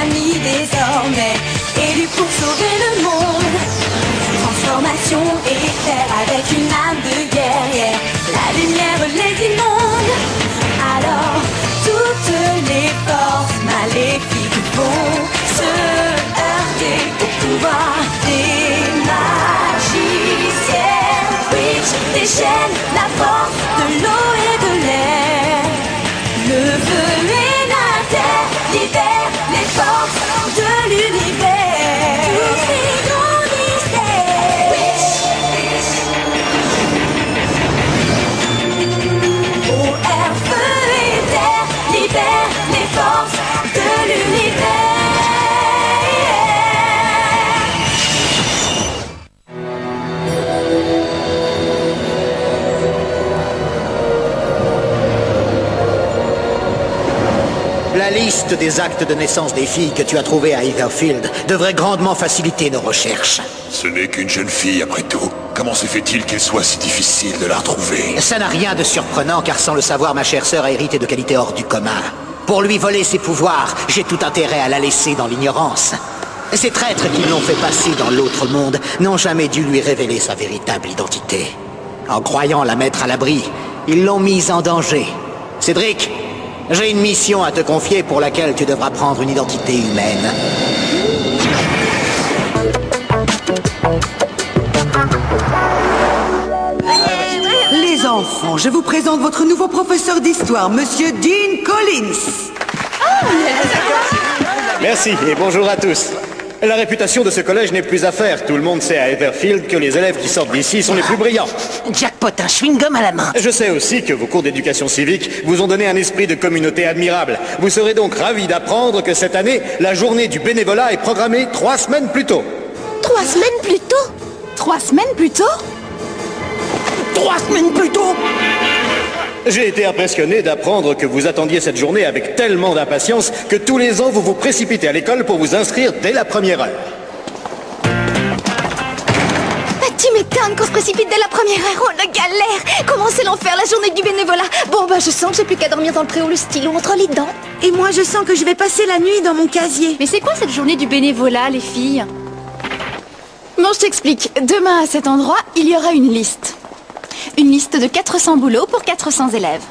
ami désormais, élu pour sauver le monde. Transformation éclair avec une âme de guerrière, la lumière les inonde. Alors toutes les forces maléfiques vont se heurter au pouvoir des magiciens. Witch déchaîne la force de l'eau et de l'air. Le feu et la terre libèrent les forces de l'univers. Tous ces grands mystères. O-R, feu et terre libèrent les forces de l'univers. La liste des actes de naissance des filles que tu as trouvées à Etherfield devrait grandement faciliter nos recherches. Ce n'est qu'une jeune fille, après tout. Comment se fait-il qu'il soit si difficile de la retrouver? Ça n'a rien de surprenant, car sans le savoir, ma chère sœur a hérité de qualités hors du commun. Pour lui voler ses pouvoirs, j'ai tout intérêt à la laisser dans l'ignorance. Ces traîtres qui l'ont fait passer dans l'autre monde n'ont jamais dû lui révéler sa véritable identité. En croyant la mettre à l'abri, ils l'ont mise en danger. Cédric, j'ai une mission à te confier pour laquelle tu devras prendre une identité humaine. Les enfants, je vous présente votre nouveau professeur d'histoire, Monsieur Dean Collins. Merci et bonjour à tous. La réputation de ce collège n'est plus à faire. Tout le monde sait à Etherfield que les élèves qui sortent d'ici sont les plus brillants. Jackpot, un chewing-gum à la main. Je sais aussi que vos cours d'éducation civique vous ont donné un esprit de communauté admirable. Vous serez donc ravis d'apprendre que cette année, la journée du bénévolat est programmée 3 semaines plus tôt. 3 semaines plus tôt? 3 semaines plus tôt? 3 semaines plus tôt. J'ai été impressionné d'apprendre que vous attendiez cette journée avec tellement d'impatience que tous les ans vous vous précipitez à l'école pour vous inscrire dès la première heure. Tu m'étonnes qu'on se précipite dès la première heure. Oh, la galère! Comment c'est l'enfer, la journée du bénévolat? Bon, bah, je sens que j'ai plus qu'à dormir dans le préau, le stylo entre les dents. Et moi, je sens que je vais passer la nuit dans mon casier. Mais c'est quoi cette journée du bénévolat, les filles? Bon, je t'explique. Demain, à cet endroit, il y aura une liste. Une liste de 400 boulots pour 400 élèves.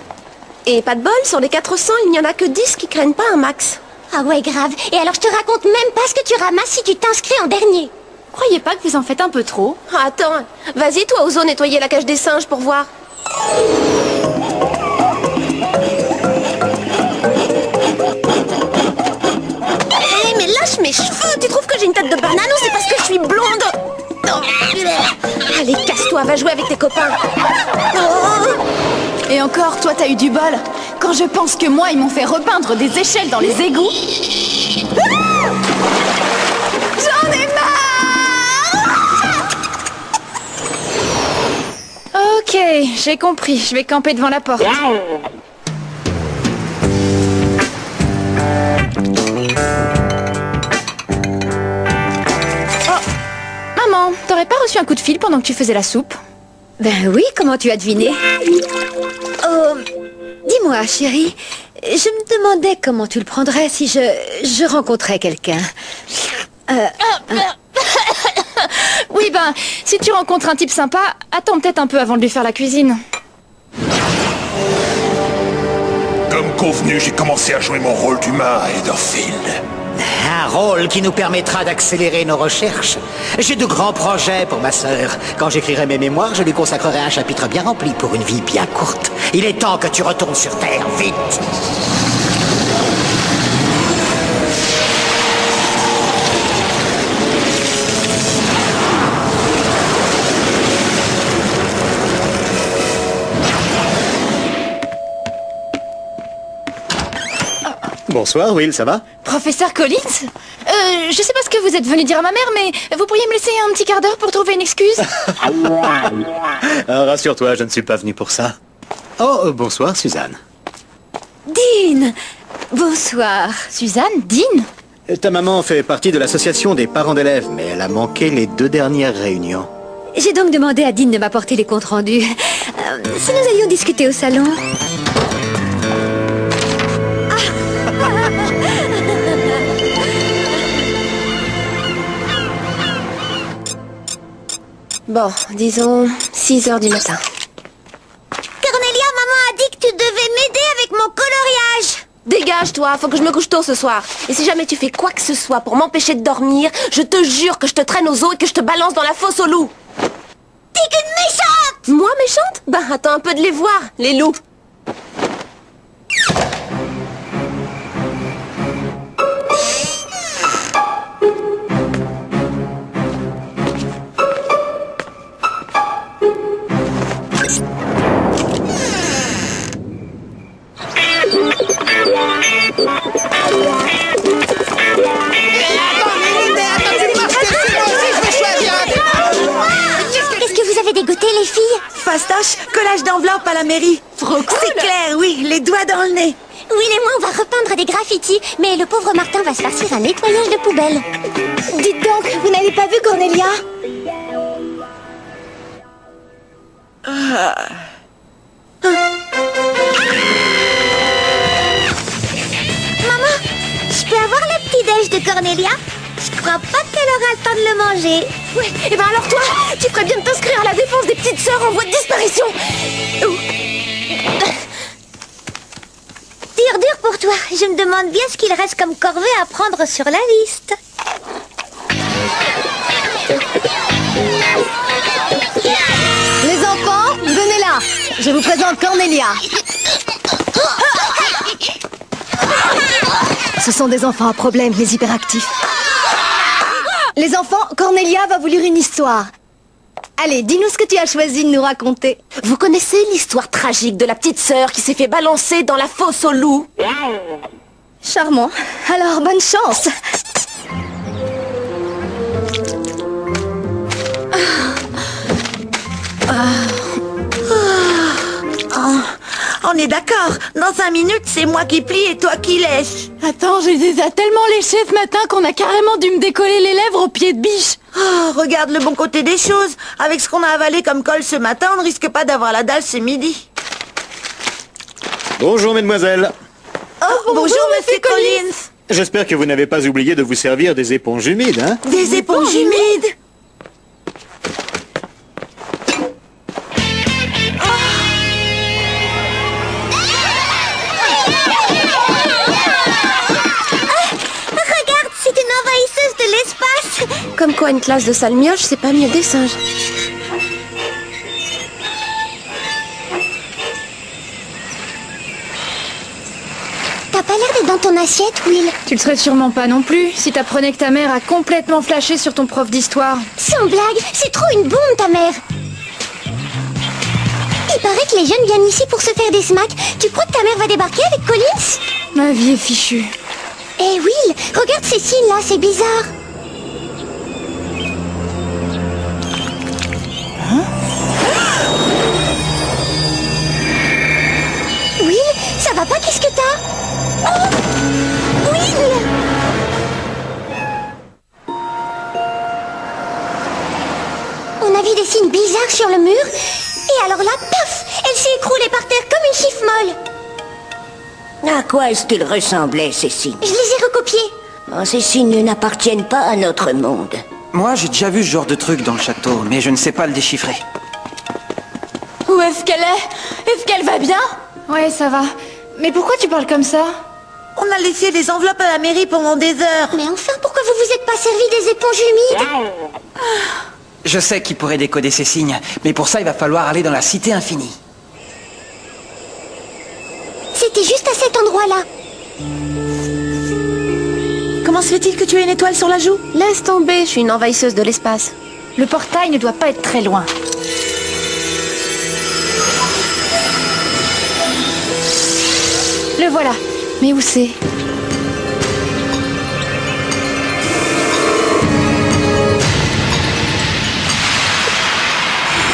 Et pas de bol, sur les 400, il n'y en a que 10 qui craignent pas un max. Ah ouais, grave. Et alors, je te raconte même pas ce que tu ramasses si tu t'inscris en dernier. Croyez pas que vous en faites un peu trop? Ah, attends, vas-y, toi, Ozo, nettoyer la cage des singes pour voir. Hé, mais lâche mes cheveux! Tu trouves que j'ai une tête de banane ou c'est parce que je suis blonde? Oh. Allez, casse-toi, va jouer avec tes copains. Oh. Et encore, toi, t'as eu du bol. Quand je pense que moi, ils m'ont fait repeindre des échelles dans les égouts. Ah, j'en ai marre! Ok, j'ai compris. Je vais camper devant la porte. Maman, t'aurais pas reçu un coup de fil pendant que tu faisais la soupe? Ben oui, comment tu as deviné? Oh, dis-moi, chérie, je me demandais comment tu le prendrais si je rencontrais quelqu'un. Oui, ben, si tu rencontres un type sympa, attends peut-être un peu avant de lui faire la cuisine. Comme convenu, j'ai commencé à jouer mon rôle d'humain à Etherfield. Un rôle qui nous permettra d'accélérer nos recherches. J'ai de grands projets pour ma sœur. Quand j'écrirai mes mémoires, je lui consacrerai un chapitre bien rempli pour une vie bien courte. Il est temps que tu retournes sur Terre, vite! Bonsoir, Will, ça va? Professeur Collins? Je sais pas ce que vous êtes venu dire à ma mère, mais vous pourriez me laisser un petit quart d'heure pour trouver une excuse? Rassure-toi, je ne suis pas venu pour ça. Oh, bonsoir, Suzanne. Dean! Bonsoir. Suzanne? Dean? Ta maman fait partie de l'association des parents d'élèves, mais elle a manqué les 2 dernières réunions. J'ai donc demandé à Dean de m'apporter les comptes rendus. Si nous allions discuter au salon... Bon, disons 6 heures du matin. Cornelia, maman a dit que tu devais m'aider avec mon coloriage. Dégage-toi, faut que je me couche tôt ce soir. Et si jamais tu fais quoi que ce soit pour m'empêcher de dormir, je te jure que je te traîne aux eaux et que je te balance dans la fosse aux loups. T'es qu'une méchante! Moi méchante? Bah attends un peu de les voir, les loups. Est-ce que vous avez dégoûté les filles? Fastoche, collage d'enveloppe à la mairie. Trop cool. C'est clair, oui, les doigts dans le nez. Will et moi, on va repeindre des graffitis, mais le pauvre Martin va se farcir un nettoyage de poubelle. Dites donc, vous n'avez pas vu Cornelia? Maman, je peux avoir le petit-déj de Cornelia? Je crois pas qu'elle aura le temps de le manger. Ouais, et ben alors toi, tu ferais bien de t'inscrire à la défense des petites sœurs en voie de disparition. Dur pour toi. Je me demande bien ce qu'il reste comme corvée à prendre sur la liste. Les enfants, venez là. Je vous présente Cornelia. Ce sont des enfants à problème, les hyperactifs. Les enfants, Cornelia va vous lire une histoire. Allez, dis-nous ce que tu as choisi de nous raconter. Vous connaissez l'histoire tragique de la petite sœur qui s'est fait balancer dans la fosse aux loups? Charmant. Alors, bonne chance. On est d'accord. Dans 5 minutes, c'est moi qui plie et toi qui lèche. Attends, je les ai tellement léchés ce matin qu'on a carrément dû me décoller les lèvres au pied de biche. Oh, regarde le bon côté des choses. Avec ce qu'on a avalé comme colle ce matin, on ne risque pas d'avoir la dalle ce midi. Bonjour, mesdemoiselles. Oh, bonjour, monsieur Collins. J'espère que vous n'avez pas oublié de vous servir des éponges humides, hein? Des éponges humides. Regarde, c'est une envahisseuse de l'espace. Comme quoi une classe de sale mioche, c'est pas mieux des singes. T'as pas l'air d'être dans ton assiette, Will. Tu le serais sûrement pas non plus si t'apprenais que ta mère a complètement flashé sur ton prof d'histoire. Sans blague, c'est trop une bombe, ta mère. Il paraît que les jeunes viennent ici pour se faire des smacks. Tu crois que ta mère va débarquer avec Collins? Ma vie est fichue. Eh Will, regarde ces signes là, c'est bizarre. Will, ça va pas, qu'est-ce que t'as? Oh Will! On a vu des signes bizarres sur le mur. Et alors là, paf! Elle s'est écroulée par terre comme une chiffre molle. À quoi est-ce qu'ils ressemblaient, ces signes? Je les ai recopiés. Oh, ces signes n'appartiennent pas à notre monde. Moi, j'ai déjà vu ce genre de truc dans le château, mais je ne sais pas le déchiffrer. Où est-ce qu'elle est? Est-ce qu'elle va bien? Ouais, ça va. Mais pourquoi tu parles comme ça? On a laissé des enveloppes à la mairie pendant des heures. Mais enfin, pourquoi vous vous êtes pas servi des éponges humides? Je sais qui pourrait décoder ces signes, mais pour ça, il va falloir aller dans la cité infinie. C'était juste à cet endroit-là. Comment se fait-il que tu aies une étoile sur la joue? Laisse tomber, je suis une envahisseuse de l'espace. Le portail ne doit pas être très loin. Le voilà. Mais où c'est?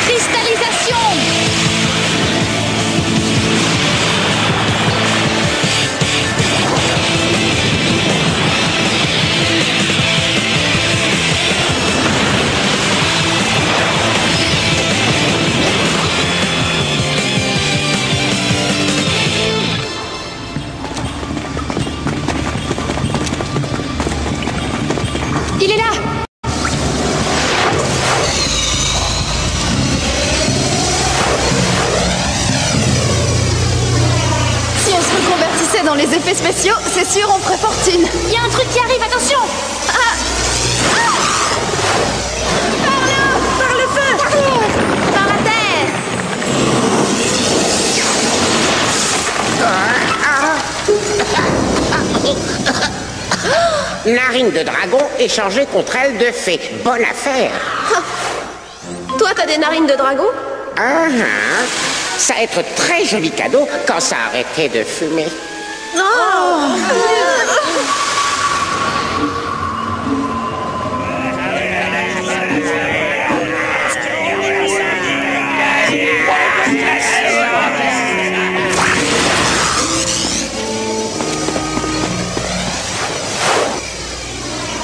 Cristallisation! Dans les effets spéciaux, c'est sûr, on ferait fortune. Il y a un truc qui arrive, attention! Par le feu! Par la terre! Narine de dragon échangée contre aile de fée. Bonne affaire. Toi, t'as des narines de dragon? Ça va être très joli cadeau quand ça a arrêté de fumer.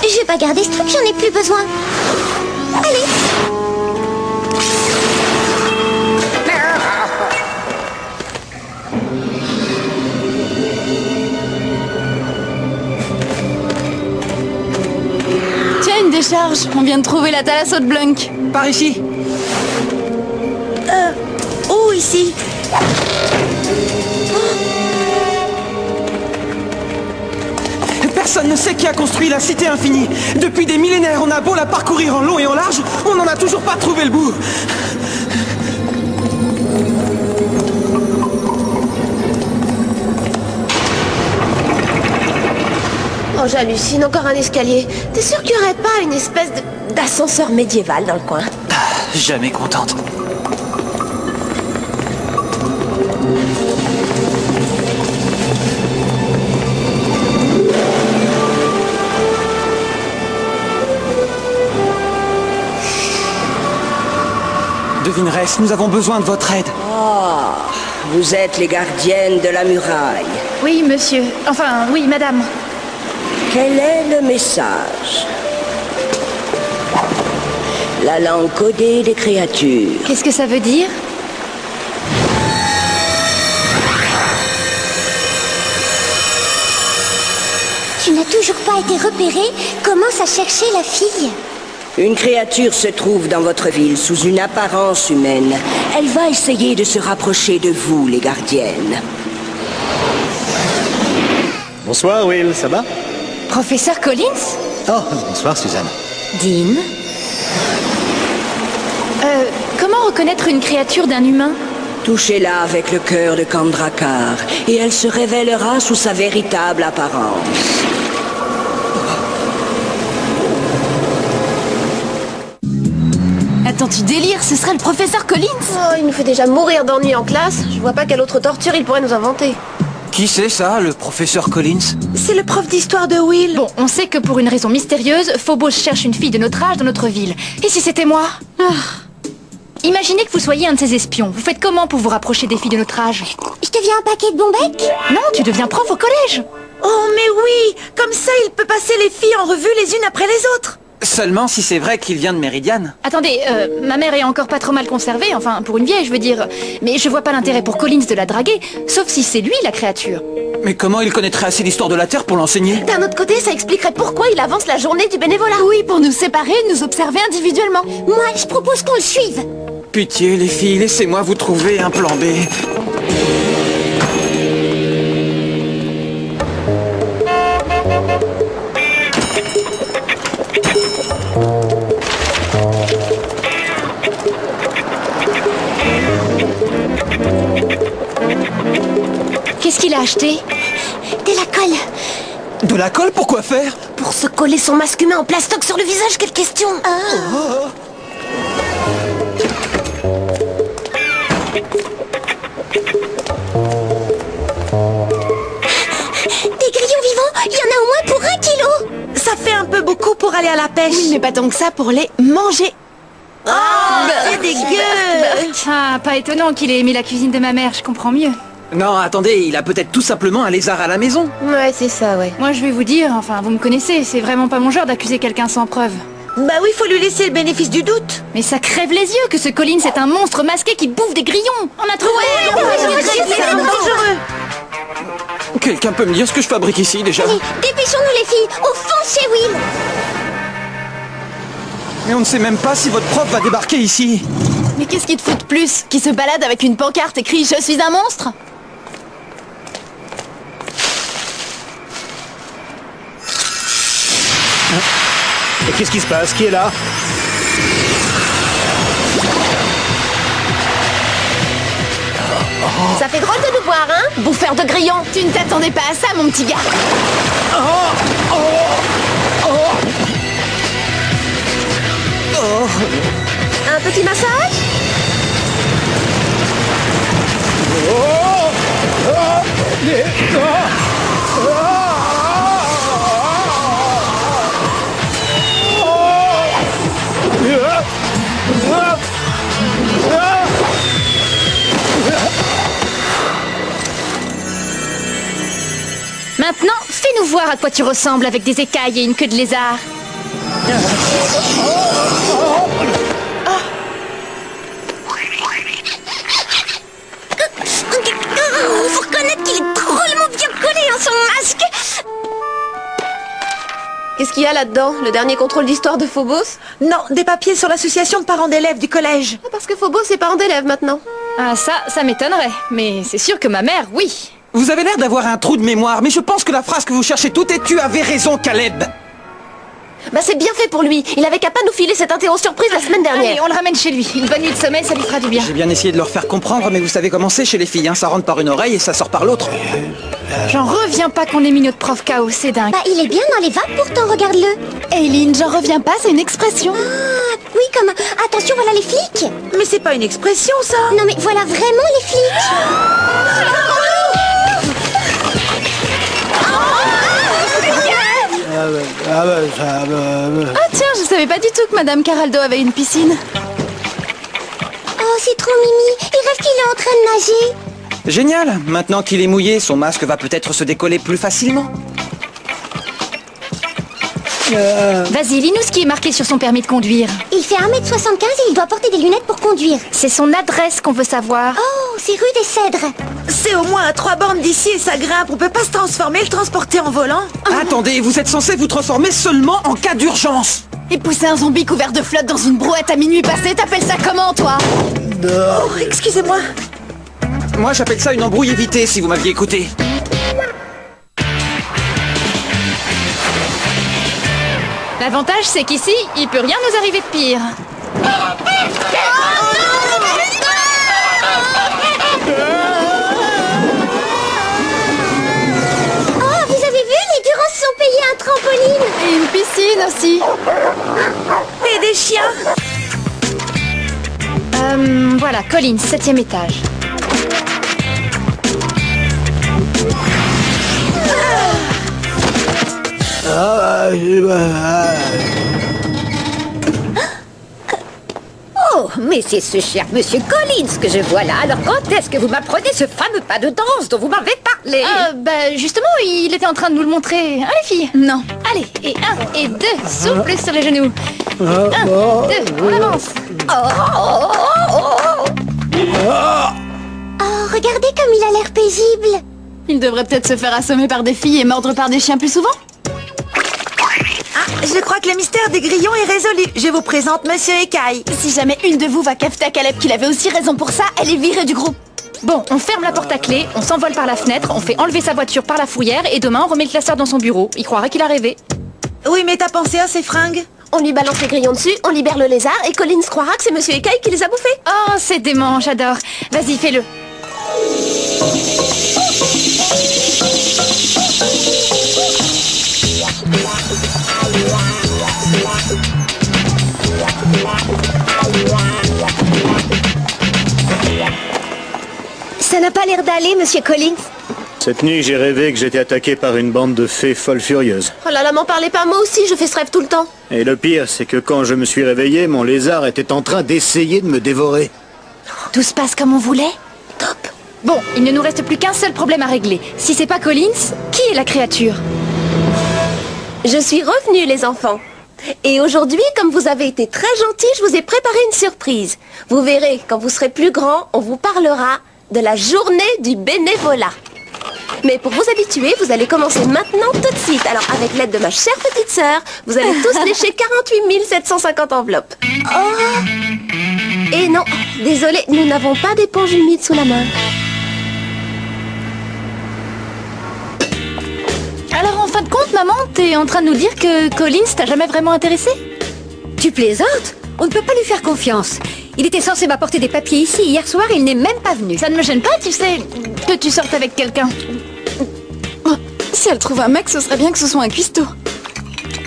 Je vais pas garder ce truc, j'en ai plus besoin. Allez. Tiens, une décharge. On vient de trouver la thalasso de Blunk. Par ici. Où ici? Personne ne sait qui a construit la cité infinie. Depuis des millénaires, on a beau la parcourir en long et en large, on n'en a toujours pas trouvé le bout. Oh, j'hallucine, encore un escalier. T'es sûr qu'il n'y aurait pas une espèce d'ascenseur médiéval dans le coin? Jamais contente. Devineresse, nous avons besoin de votre aide. Ah, vous êtes les gardiennes de la muraille. Oui, monsieur. Enfin, oui, madame. Quel est le message? La langue codée des créatures. Qu'est-ce que ça veut dire? Tu n'as toujours pas été repéré. Commence à chercher la fille. Une créature se trouve dans votre ville sous une apparence humaine. Elle va essayer de se rapprocher de vous, les gardiennes. Bonsoir, Will, ça va? Professeur Collins? Oh, bonsoir, Suzanne. Dean? Comment reconnaître une créature d'un humain? Touchez-la avec le cœur de Kandrakar, et elle se révélera sous sa véritable apparence. Attends, tu délires, ce serait le professeur Collins? Oh, il nous fait déjà mourir d'ennui en classe. Je vois pas quelle autre torture il pourrait nous inventer. Qui c'est ça, le professeur Collins? C'est le prof d'histoire de Will. Bon, on sait que pour une raison mystérieuse, Phobos cherche une fille de notre âge dans notre ville. Et si c'était moi? Imaginez que vous soyez un de ces espions. Vous faites comment pour vous rapprocher des filles de notre âge? Je deviens un paquet de bombecs? Non, tu deviens prof au collège. Oh, mais oui! Comme ça, il peut passer les filles en revue les unes après les autres. Seulement si c'est vrai qu'il vient de Méridian. Attendez, ma mère est encore pas trop mal conservée, enfin, pour une vieille, je veux dire. Mais je vois pas l'intérêt pour Collins de la draguer, sauf si c'est lui la créature. Mais comment il connaîtrait assez l'histoire de la Terre pour l'enseigner? D'un autre côté, ça expliquerait pourquoi il avance la journée du bénévolat. Oui, pour nous séparer et nous observer individuellement. Moi, je propose qu'on le suive. Pitié, les filles, laissez-moi vous trouver un plan B. Qu'est-ce qu'il a acheté? De la colle. De la colle, pourquoi faire? Pour se coller son masque humain en plastoc sur le visage, quelle question! Des grillons vivants, il y en a au moins pour 1 kilo. Ça fait un peu beaucoup pour aller à la pêche. Oui, mais pas tant que ça pour les manger. C'est dégueu. Ah, pas étonnant qu'il ait aimé la cuisine de ma mère, je comprends mieux. Non, attendez, il a peut-être tout simplement un lézard à la maison. Ouais, c'est ça, ouais. Moi, je vais vous dire, enfin, vous me connaissez, c'est vraiment pas mon genre d'accuser quelqu'un sans preuve. Bah oui, faut lui laisser le bénéfice du doute. Mais ça crève les yeux que ce Collins est un monstre masqué qui bouffe des grillons. On a trouvé. C'est dangereux. Quelqu'un peut me dire ce que je fabrique ici, déjà? Allez, dépêchons-nous les filles, on fonce chez Will. Mais on ne sait même pas si votre prof va débarquer ici. Mais qu'est-ce qui te fout de plus? Qui se balade avec une pancarte écrit « Je suis un monstre » qu'est-ce qui se passe? Qui est là? Ça fait drôle de nous voir, hein, bouffeur de grillons. Tu ne t'attendais pas à ça, mon petit gars. Un petit massage? Maintenant, fais-nous voir à quoi tu ressembles avec des écailles et une queue de lézard. Faut reconnaître qu'il est drôlement bien collé en son masque. Qu'est-ce qu'il y a là-dedans? Le dernier contrôle d'histoire de Phobos? Non, des papiers sur l'association de parents d'élèves du collège. Ah, parce que Phobos est parent d'élèves maintenant. Ah ça m'étonnerait. Mais c'est sûr que ma mère, oui. Vous avez l'air d'avoir un trou de mémoire, mais je pense que la phrase que vous cherchez toute est « Tu avais raison, Caleb ». Bah c'est bien fait pour lui. Il avait qu'à pas nous filer cette interro surprise la semaine dernière. Allez, on le ramène chez lui. Une bonne nuit de sommeil, ça lui fera du bien. J'ai bien essayé de leur faire comprendre, mais vous savez comment c'est chez les filles, hein, ça rentre par une oreille et ça sort par l'autre. J'en reviens pas qu'on ait mis notre prof KO, c'est dingue. Bah il est bien dans les vagues pourtant, regarde-le. Aileen, j'en reviens pas, c'est une expression. Ah, oui, comme attention, voilà les flics. Mais c'est pas une expression, ça. Non mais voilà vraiment les flics. Ah tiens, je savais pas du tout que Madame Caraldo avait une piscine. Oh, c'est trop mimi. Il rêve qu'il est en train de nager. Génial. Maintenant qu'il est mouillé, son masque va peut-être se décoller plus facilement. Vas-y, lis-nous ce qui est marqué sur son permis de conduire. Il fait 1m75 et il doit porter des lunettes pour conduire. C'est son adresse qu'on veut savoir. Oh, c'est rue des Cèdres. C'est au moins à 3 bornes d'ici et ça grimpe. On peut pas se transformer et le transporter en volant. Attendez, vous êtes censé vous transformer seulement en cas d'urgence. Et pousser un zombie couvert de flotte dans une brouette à minuit passé, t'appelles ça comment, toi? Oh, excusez-moi. Moi, j'appelle ça une embrouille évitée, si vous m'aviez écouté. L'avantage, c'est qu'ici, il peut rien nous arriver de pire. Oh, vous avez vu, les Durand se sont payés un trampoline. Et une piscine aussi. Et des chiens. Voilà, Collins, 7e étage. Oh, mais c'est ce cher Monsieur Collins que je vois là. Alors quand est-ce que vous m'apprenez ce fameux pas de danse dont vous m'avez parlé? Bah justement, il était en train de nous le montrer. Hein, les filles? Non. Allez, et 1 et 2, souple sur les genoux. 1, 2, on avance. Oh, regardez comme il a l'air paisible. Il devrait peut-être se faire assommer par des filles et mordre par des chiens plus souvent. Ah, je crois que le mystère des grillons est résolu. Je vous présente Monsieur Écaille. Si jamais une de vous va cafeter à Caleb qu'il avait aussi raison pour ça, elle est virée du groupe. Bon, on ferme la porte à clé, on s'envole par la fenêtre, on fait enlever sa voiture par la fourrière et demain on remet le classeur dans son bureau. Il croirait qu'il a rêvé. Oui, mais t'as pensé à ces fringues? On lui balance les grillons dessus, on libère le lézard et Collins croira que c'est Monsieur Écaille qui les a bouffés. Oh, c'est dément, j'adore. Vas-y, fais-le. Ça n'a pas l'air d'aller, Monsieur Collins. Cette nuit, j'ai rêvé que j'étais attaqué par une bande de fées folles furieuses. Oh là là, m'en parlez pas, moi aussi, je fais ce rêve tout le temps. Et le pire, c'est que quand je me suis réveillé, mon lézard était en train d'essayer de me dévorer. Tout se passe comme on voulait? Top. Bon, il ne nous reste plus qu'un seul problème à régler. Si c'est pas Collins, qui est la créature? Je suis revenue, les enfants. Et aujourd'hui, comme vous avez été très gentils, je vous ai préparé une surprise. Vous verrez, quand vous serez plus grand, on vous parlera de la journée du bénévolat. Mais pour vous habituer, vous allez commencer maintenant tout de suite. Alors, avec l'aide de ma chère petite sœur, vous allez tous lécher 48 750 enveloppes. Oh! Et non, désolé, nous n'avons pas d'éponge humide sous la main. Alors, en fin de compte, maman, t'es en train de nous dire que Collins t'a jamais vraiment intéressé? Tu plaisantes? On ne peut pas lui faire confiance. Il était censé m'apporter des papiers ici. Hier soir, il n'est même pas venu. Ça ne me gêne pas, tu sais, que tu sortes avec quelqu'un. Oh, si elle trouve un mec, ce serait bien que ce soit un cuistot.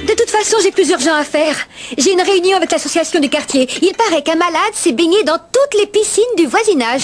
De toute façon, j'ai plus urgent à faire. J'ai une réunion avec l'association du quartier. Il paraît qu'un malade s'est baigné dans toutes les piscines du voisinage.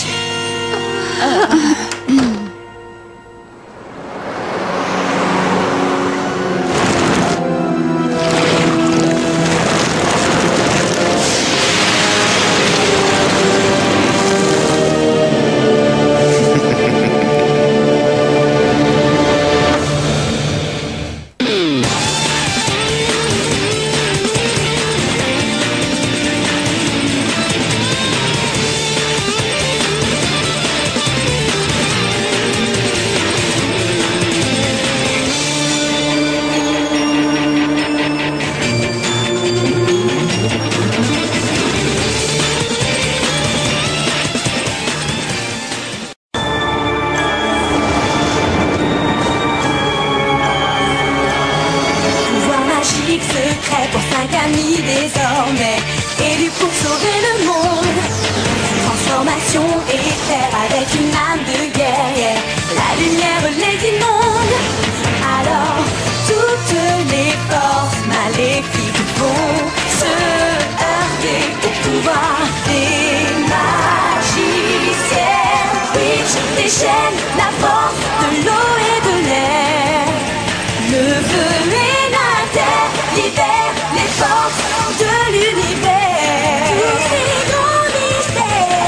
secret pour 5 amis désormais, élus pour sauver le monde. Transformation éclair avec une âme de guerrière, la lumière les inonde. Alors toutes les forces maléfiques vont se heurter au pouvoir des magiciens. Witch déchaîne la force de l'eau et de l'air. Le feu et la terre libèrent les forces de l'univers. Tous ces grands mystères.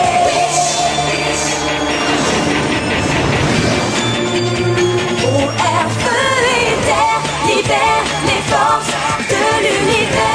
Eau, air, feu et terre libèrent les forces de l'univers.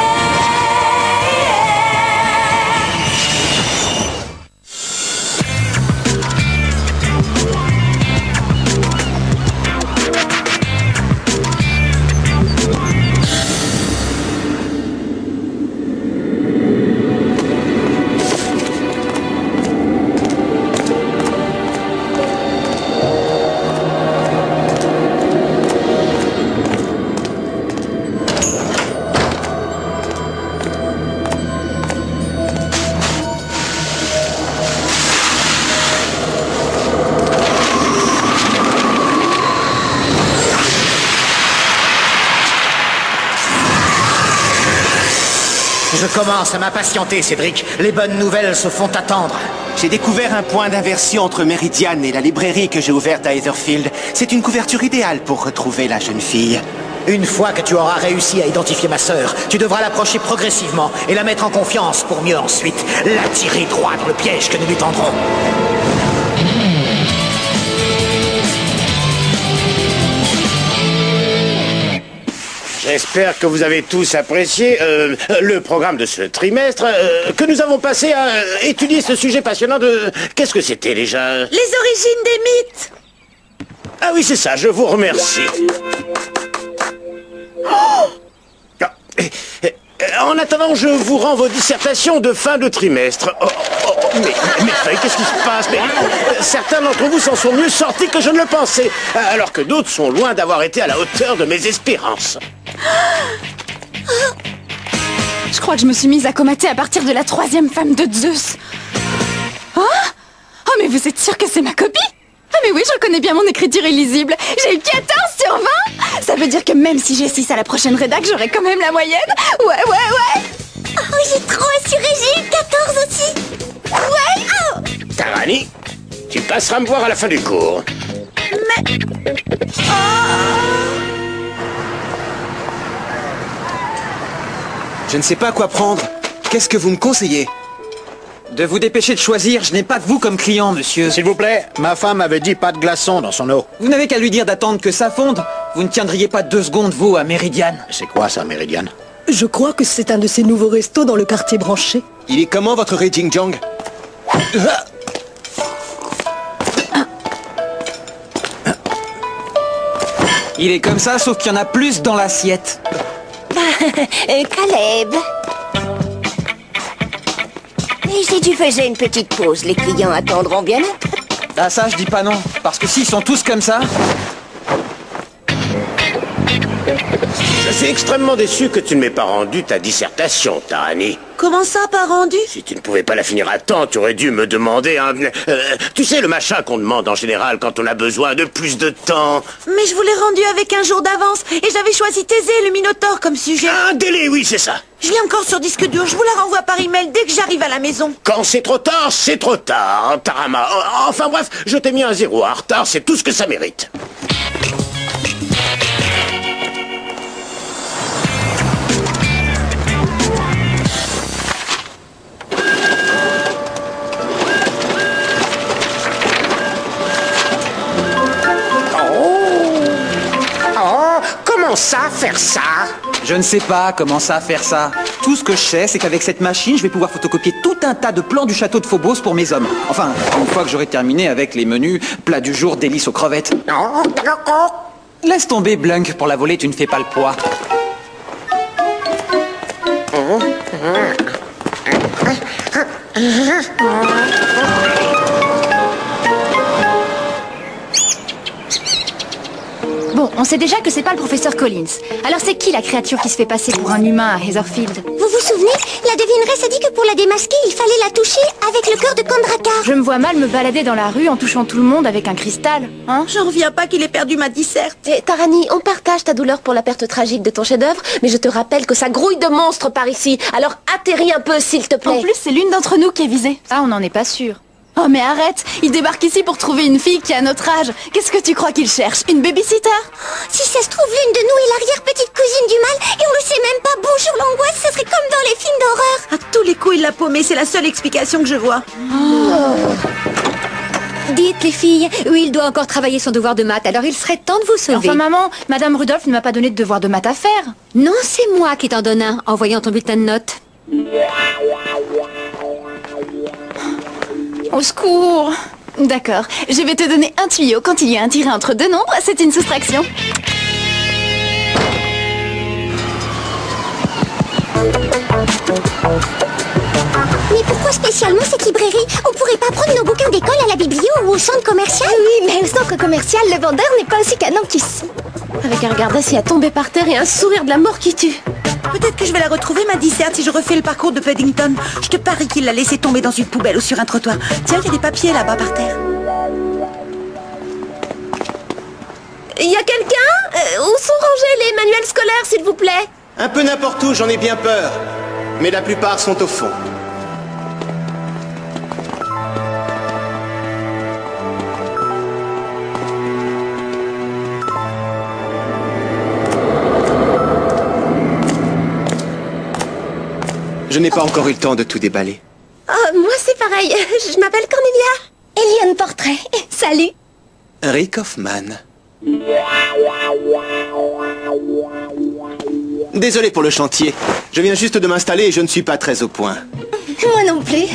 Je commence à m'impatienter, Cédric. Les bonnes nouvelles se font attendre. J'ai découvert un point d'inversion entre Meridian et la librairie que j'ai ouverte à Etherfield. C'est une couverture idéale pour retrouver la jeune fille. Une fois que tu auras réussi à identifier ma sœur, tu devras l'approcher progressivement et la mettre en confiance pour mieux ensuite la tirer droit dans le piège que nous lui tendrons. J'espère que vous avez tous apprécié le programme de ce trimestre, que nous avons passé à étudier ce sujet passionnant de... Qu'est-ce que c'était déjà? Les origines des mythes. Ah oui, c'est ça, je vous remercie. En attendant, je vous rends vos dissertations de fin de trimestre. Mais qu'est-ce qui se passe? Certains d'entre vous s'en sont mieux sortis que je ne le pensais, alors que d'autres sont loin d'avoir été à la hauteur de mes espérances. Je crois que je me suis mise à comater à partir de la 3e femme de Zeus. Oh, mais vous êtes sûr que c'est ma copie? Ah mais oui, je reconnais bien mon écriture illisible. J'ai eu 14 sur 20. Ça veut dire que même si j'ai 6 à la prochaine rédac, j'aurai quand même la moyenne. Ouais. Oh, j'ai trop assuré, j'ai eu 14 aussi. Ouais. Oh. Tarani, tu passeras me voir à la fin du cours. Mais... Je ne sais pas quoi prendre. Qu'est-ce que vous me conseillez? De vous dépêcher de choisir, je n'ai pas que vous comme client, monsieur. S'il vous plaît, ma femme avait dit pas de glaçons dans son eau. Vous n'avez qu'à lui dire d'attendre que ça fonde. Vous ne tiendriez pas 2 secondes, vous, à Meridian. C'est quoi ça, Meridian? Je crois que c'est un de ces nouveaux restos dans le quartier branché. Il est comment votre Raging Jang? Il est comme ça, sauf qu'il y en a plus dans l'assiette. Caleb. Et si tu faisais une petite pause, les clients attendront bien longtemps. Ah ça, je dis pas non. Parce que s'ils sont tous comme ça... Je suis extrêmement déçu que tu ne m'aies pas rendu ta dissertation, Tahani. Comment ça, pas rendu? Si tu ne pouvais pas la finir à temps, tu aurais dû me demander un... tu sais, le machin qu'on demande en général quand on a besoin de plus de temps. Mais je vous l'ai rendu avec un jour d'avance et j'avais choisi Thésée, le Minotaure, comme sujet. Un délai, oui, c'est ça. Je l'ai encore sur disque dur, je vous la renvoie par email dès que j'arrive à la maison. Quand c'est trop tard, Tarama. Enfin bref, je t'ai mis un 0 en retard, c'est tout ce que ça mérite. Comment ça, faire ça? Je ne sais pas comment ça faire ça. Tout ce que je sais, c'est qu'avec cette machine, je vais pouvoir photocopier tout un tas de plans du château de Phobos pour mes hommes. Enfin, une fois que j'aurai terminé avec les menus, plat du jour, délices aux crevettes. Laisse tomber, Blunk, pour la volée, tu ne fais pas le poids. Bon, on sait déjà que c'est pas le professeur Collins. Alors c'est qui la créature qui se fait passer pour un humain à Heatherfield? Vous vous souvenez? La devineresse a dit que pour la démasquer, il fallait la toucher avec le cœur de Kandrakar. Je me vois mal me balader dans la rue en touchant tout le monde avec un cristal, hein? J'en reviens pas qu'il ait perdu ma disserte. Et Tahani, on partage ta douleur pour la perte tragique de ton chef-d'œuvre, mais je te rappelle que ça grouille de monstres par ici. Alors atterris un peu, s'il te plaît. En plus, c'est l'une d'entre nous qui est visée. Ça, on n'en est pas sûr. Oh mais arrête, il débarque ici pour trouver une fille qui a notre âge. Qu'est-ce que tu crois qu'il cherche? Une babysitter? Si ça se trouve, l'une de nous est l'arrière-petite cousine du mal et on le sait même pas. Bonjour l'angoisse, ça serait comme dans les films d'horreur. À tous les coups, il l'a paumé, c'est la seule explication que je vois. Dites les filles, oui, il doit encore travailler son devoir de maths, alors il serait temps de vous sauver. Enfin maman, Madame Rudolph ne m'a pas donné de devoir de maths à faire. Non, c'est moi qui t'en donne un, en voyant ton bulletin de notes. Au secours. D'accord, je vais te donner un tuyau. Quand il y a un tiré entre deux nombres, c'est une soustraction. Mais pourquoi spécialement cette librairie? On pourrait pas prendre nos bouquins d'école à la biblio ou au centre commercial? Oui, mais au centre commercial, le vendeur n'est pas aussi canon qu'ici. Avec un regard d'acier à tomber par terre et un sourire de la mort qui tue. Peut-être que je vais la retrouver, ma disserte, si je refais le parcours de Paddington. Je te parie qu'il l'a laissée tomber dans une poubelle ou sur un trottoir. Tiens, il y a des papiers là-bas par terre. Il y a quelqu'un? Où sont rangés les manuels scolaires, s'il vous plaît? Un peu n'importe où, j'en ai bien peur. Mais la plupart sont au fond. Je n'ai pas encore eu le temps de tout déballer. Oh, moi c'est pareil. Je m'appelle Cornelia. Eliane Portrait. Salut. Rick Hoffman. Désolé pour le chantier. Je viens juste de m'installer et je ne suis pas très au point. Moi non plus.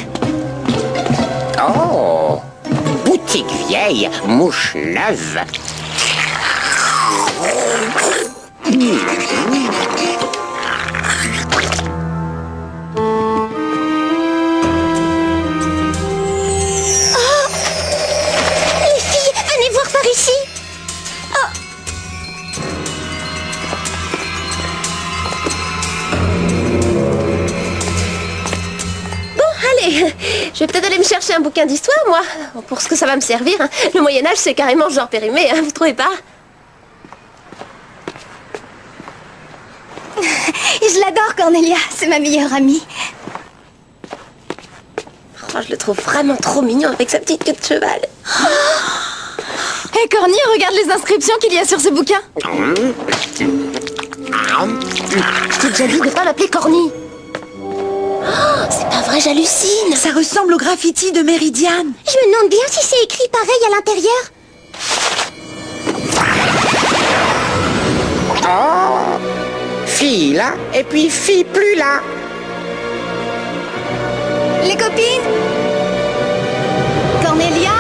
Oh, boutique vieille, mouche neuve. Ici. Oh. Bon, allez, je vais peut-être aller me chercher un bouquin d'histoire, moi, pour ce que ça va me servir. Hein. Le Moyen-Âge, c'est carrément genre périmé, hein, vous trouvez pas? Je l'adore, Cornelia, c'est ma meilleure amie. Oh, je le trouve vraiment trop mignon avec sa petite queue de cheval. Hé Corny, regarde les inscriptions qu'il y a sur ce bouquin. Je t'ai déjà dit de pas m'appeler Corny. Oh, c'est pas vrai, j'hallucine. Ça ressemble au graffiti de Méridiane. Je me demande bien si c'est écrit pareil à l'intérieur. Oh, fille là, et puis fille plus là. Les copines? Cornelia?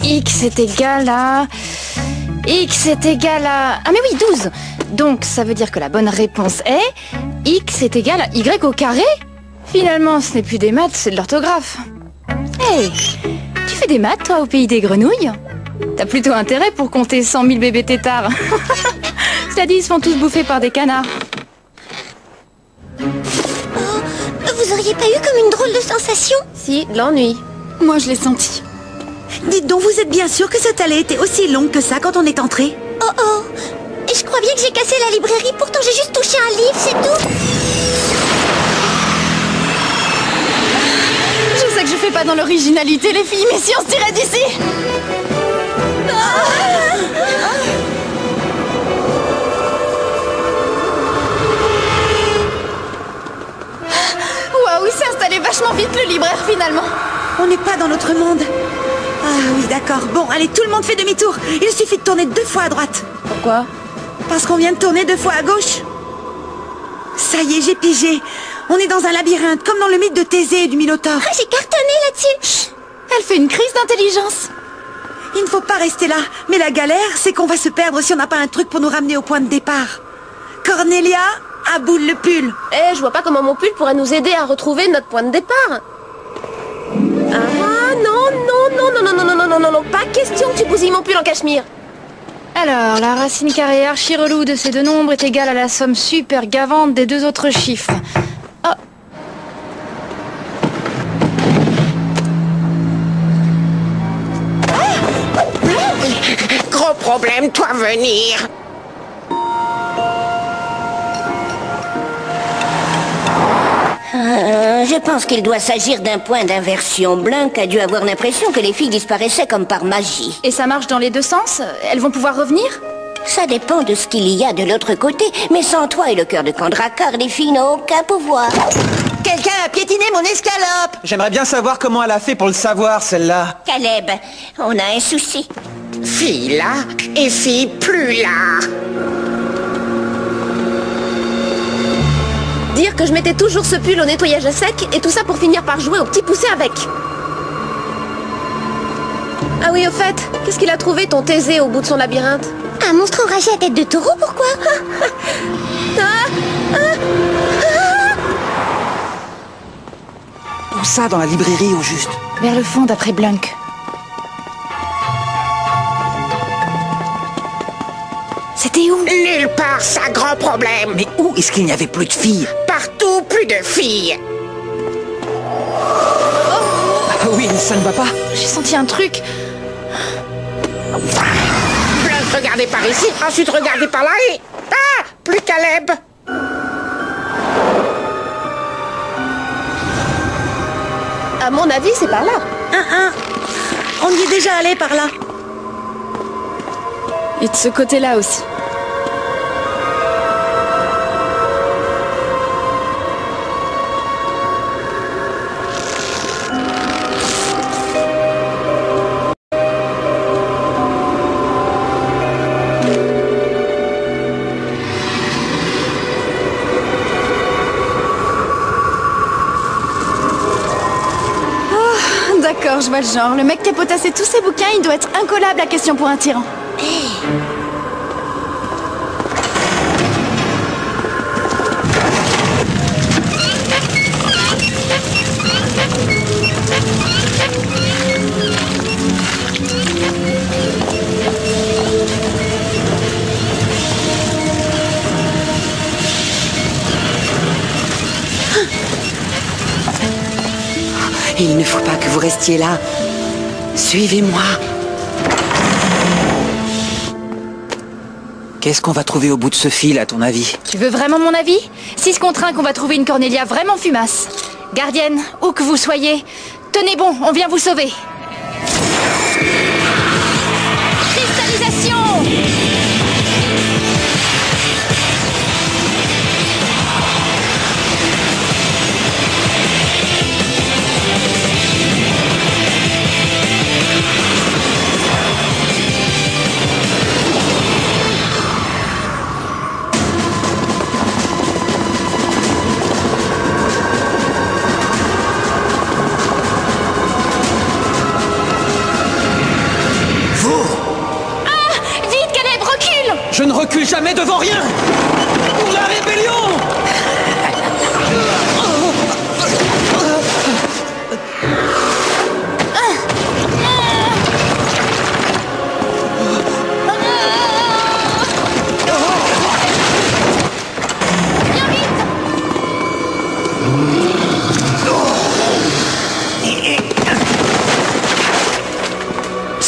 X est égal à... X est égal à... Ah mais oui, 12. Donc ça veut dire que la bonne réponse est... X est égal à Y au carré? Finalement, ce n'est plus des maths, c'est de l'orthographe. Hey, tu fais des maths, toi, au pays des grenouilles? T'as plutôt intérêt pour compter 100 000 bébés têtards. Cela dit, ils se font tous bouffer par des canards. Vous auriez pas eu comme une drôle de sensation? Si, de l'ennui. Moi, je l'ai senti. Dites donc, vous êtes bien sûr que cette allée était aussi longue que ça quand on est entré? Oh oh. Et je crois bien que j'ai cassé la librairie, pourtant j'ai juste touché un livre, c'est tout. Je sais que je fais pas dans l'originalité, les filles, mais si on se tirait d'ici. Waouh, il s'est installé vachement vite, le libraire, finalement. On n'est pas dans notre monde. Ah oui, d'accord. Bon, allez, tout le monde fait demi-tour. Il suffit de tourner 2 fois à droite. Pourquoi? Parce qu'on vient de tourner 2 fois à gauche. Ça y est, j'ai pigé. On est dans un labyrinthe, comme dans le mythe de Thésée et du Minotaure. Ah, j'ai cartonné là-dessus. Chut, elle fait une crise d'intelligence. Il ne faut pas rester là. Mais la galère, c'est qu'on va se perdre si on n'a pas un truc pour nous ramener au point de départ. Cornelia, aboule le pull. Eh, je vois pas comment mon pull pourrait nous aider à retrouver notre point de départ. Ah, non, pas question que tu bousilles mon pull en cachemire. Alors, la racine carrée archi-relou de ces deux nombres est égale à la somme super gavante des 2 autres chiffres. Oh. Gros problème, toi venir. Je pense qu'il doit s'agir d'un point d'inversion. Blunk a dû avoir l'impression que les filles disparaissaient comme par magie. Et ça marche dans les 2 sens? Elles vont pouvoir revenir? Ça dépend de ce qu'il y a de l'autre côté. Mais sans toi et le cœur de Kandrakar, les filles n'ont aucun pouvoir. Quelqu'un a piétiné mon escalope. J'aimerais bien savoir comment elle a fait pour le savoir, celle-là. Caleb, on a un souci. Fille là et fille plus là. Dire que je mettais toujours ce pull au nettoyage à sec et tout ça pour finir par jouer au petit poussé avec. Ah oui, au fait, qu'est-ce qu'il a trouvé ton Thésée au bout de son labyrinthe? Un monstre enragé à tête de taureau, pourquoi? Où ça dans la librairie au juste? Vers le fond d'après Blunk. C'était où? Nulle part, ça grand problème. Mais où est-ce qu'il n'y avait plus de filles? Partout, plus de filles. Ah oui, ça ne va pas. J'ai senti un truc. Blunk, regardez par ici, ensuite regardez par là et... Ah, plus Caleb. À mon avis, c'est par là. On y est déjà allé par là. Et de ce côté-là aussi. D'accord, je vois le genre. Le mec qui a potassé tous ses bouquins, il doit être incollable à question pour un tyran. Il ne faut pas que vous restiez là. Suivez-moi. Qu'est-ce qu'on va trouver au bout de ce fil, à ton avis? Tu veux vraiment mon avis? 6 contre 1 qu'on va trouver une Cornelia vraiment fumasse. Gardienne, où que vous soyez, tenez bon, on vient vous sauver. Cristallisation! Je ne recule jamais devant rien! Pour la rébellion!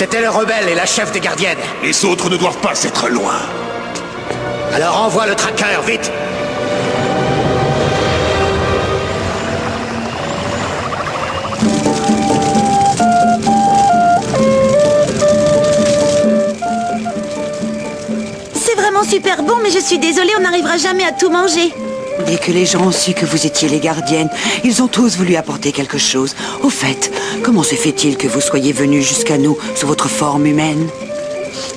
C'était le rebelle et la chef des gardiennes. Les autres ne doivent pas être loin. Alors envoie le tracker, vite. C'est vraiment super bon, mais je suis désolée, on n'arrivera jamais à tout manger. Dès que les gens ont su que vous étiez les gardiennes, ils ont tous voulu apporter quelque chose. Au fait, comment se fait-il que vous soyez venus jusqu'à nous sous votre forme humaine?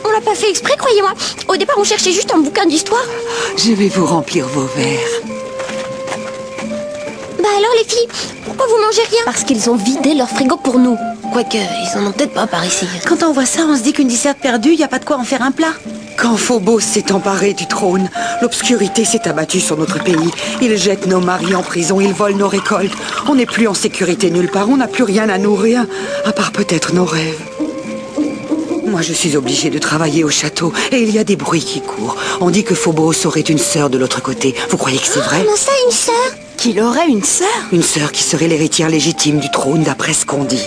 On l'a pas fait exprès, croyez-moi. Au départ, on cherchait juste un bouquin d'histoire. Je vais vous remplir vos verres. Bah alors, les filles, pourquoi vous mangez rien? Parce qu'ils ont vidé leur frigo pour nous. Quoique, ils en ont peut-être pas par ici. Quand on voit ça, on se dit qu'une disserte perdue, il n'y a pas de quoi en faire un plat. Quand Phobos s'est emparé du trône, l'obscurité s'est abattue sur notre pays. Ils jettent nos maris en prison, ils volent nos récoltes. On n'est plus en sécurité nulle part, on n'a plus rien à nourrir, à part peut-être nos rêves. Moi, je suis obligée de travailler au château, et il y a des bruits qui courent. On dit que Phobos aurait une sœur de l'autre côté. Vous croyez que c'est vrai? Comment ça, une sœur? Qu'il aurait une sœur? Une sœur qui serait l'héritière légitime du trône, d'après ce qu'on dit.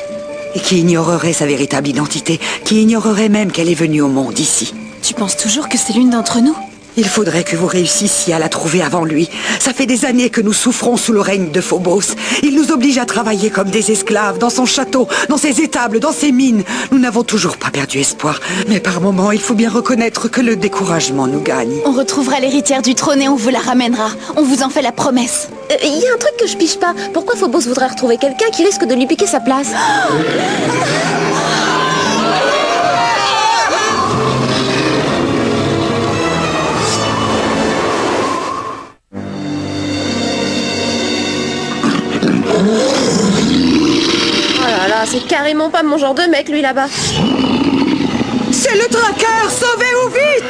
Et qui ignorerait sa véritable identité, qui ignorerait même qu'elle est venue au monde ici. Tu penses toujours que c'est l'une d'entre nous? Il faudrait que vous réussissiez à la trouver avant lui. Ça fait des années que nous souffrons sous le règne de Phobos. Il nous oblige à travailler comme des esclaves, dans son château, dans ses étables, dans ses mines. Nous n'avons toujours pas perdu espoir. Mais par moments, il faut bien reconnaître que le découragement nous gagne. On retrouvera l'héritière du trône et on vous la ramènera. On vous en fait la promesse. Il y a un truc que je pige pas. Pourquoi Phobos voudrait retrouver quelqu'un qui risque de lui piquer sa place? Oh là là, c'est carrément pas mon genre de mec, lui, là-bas. C'est le tracker! Sauvez-vous vite!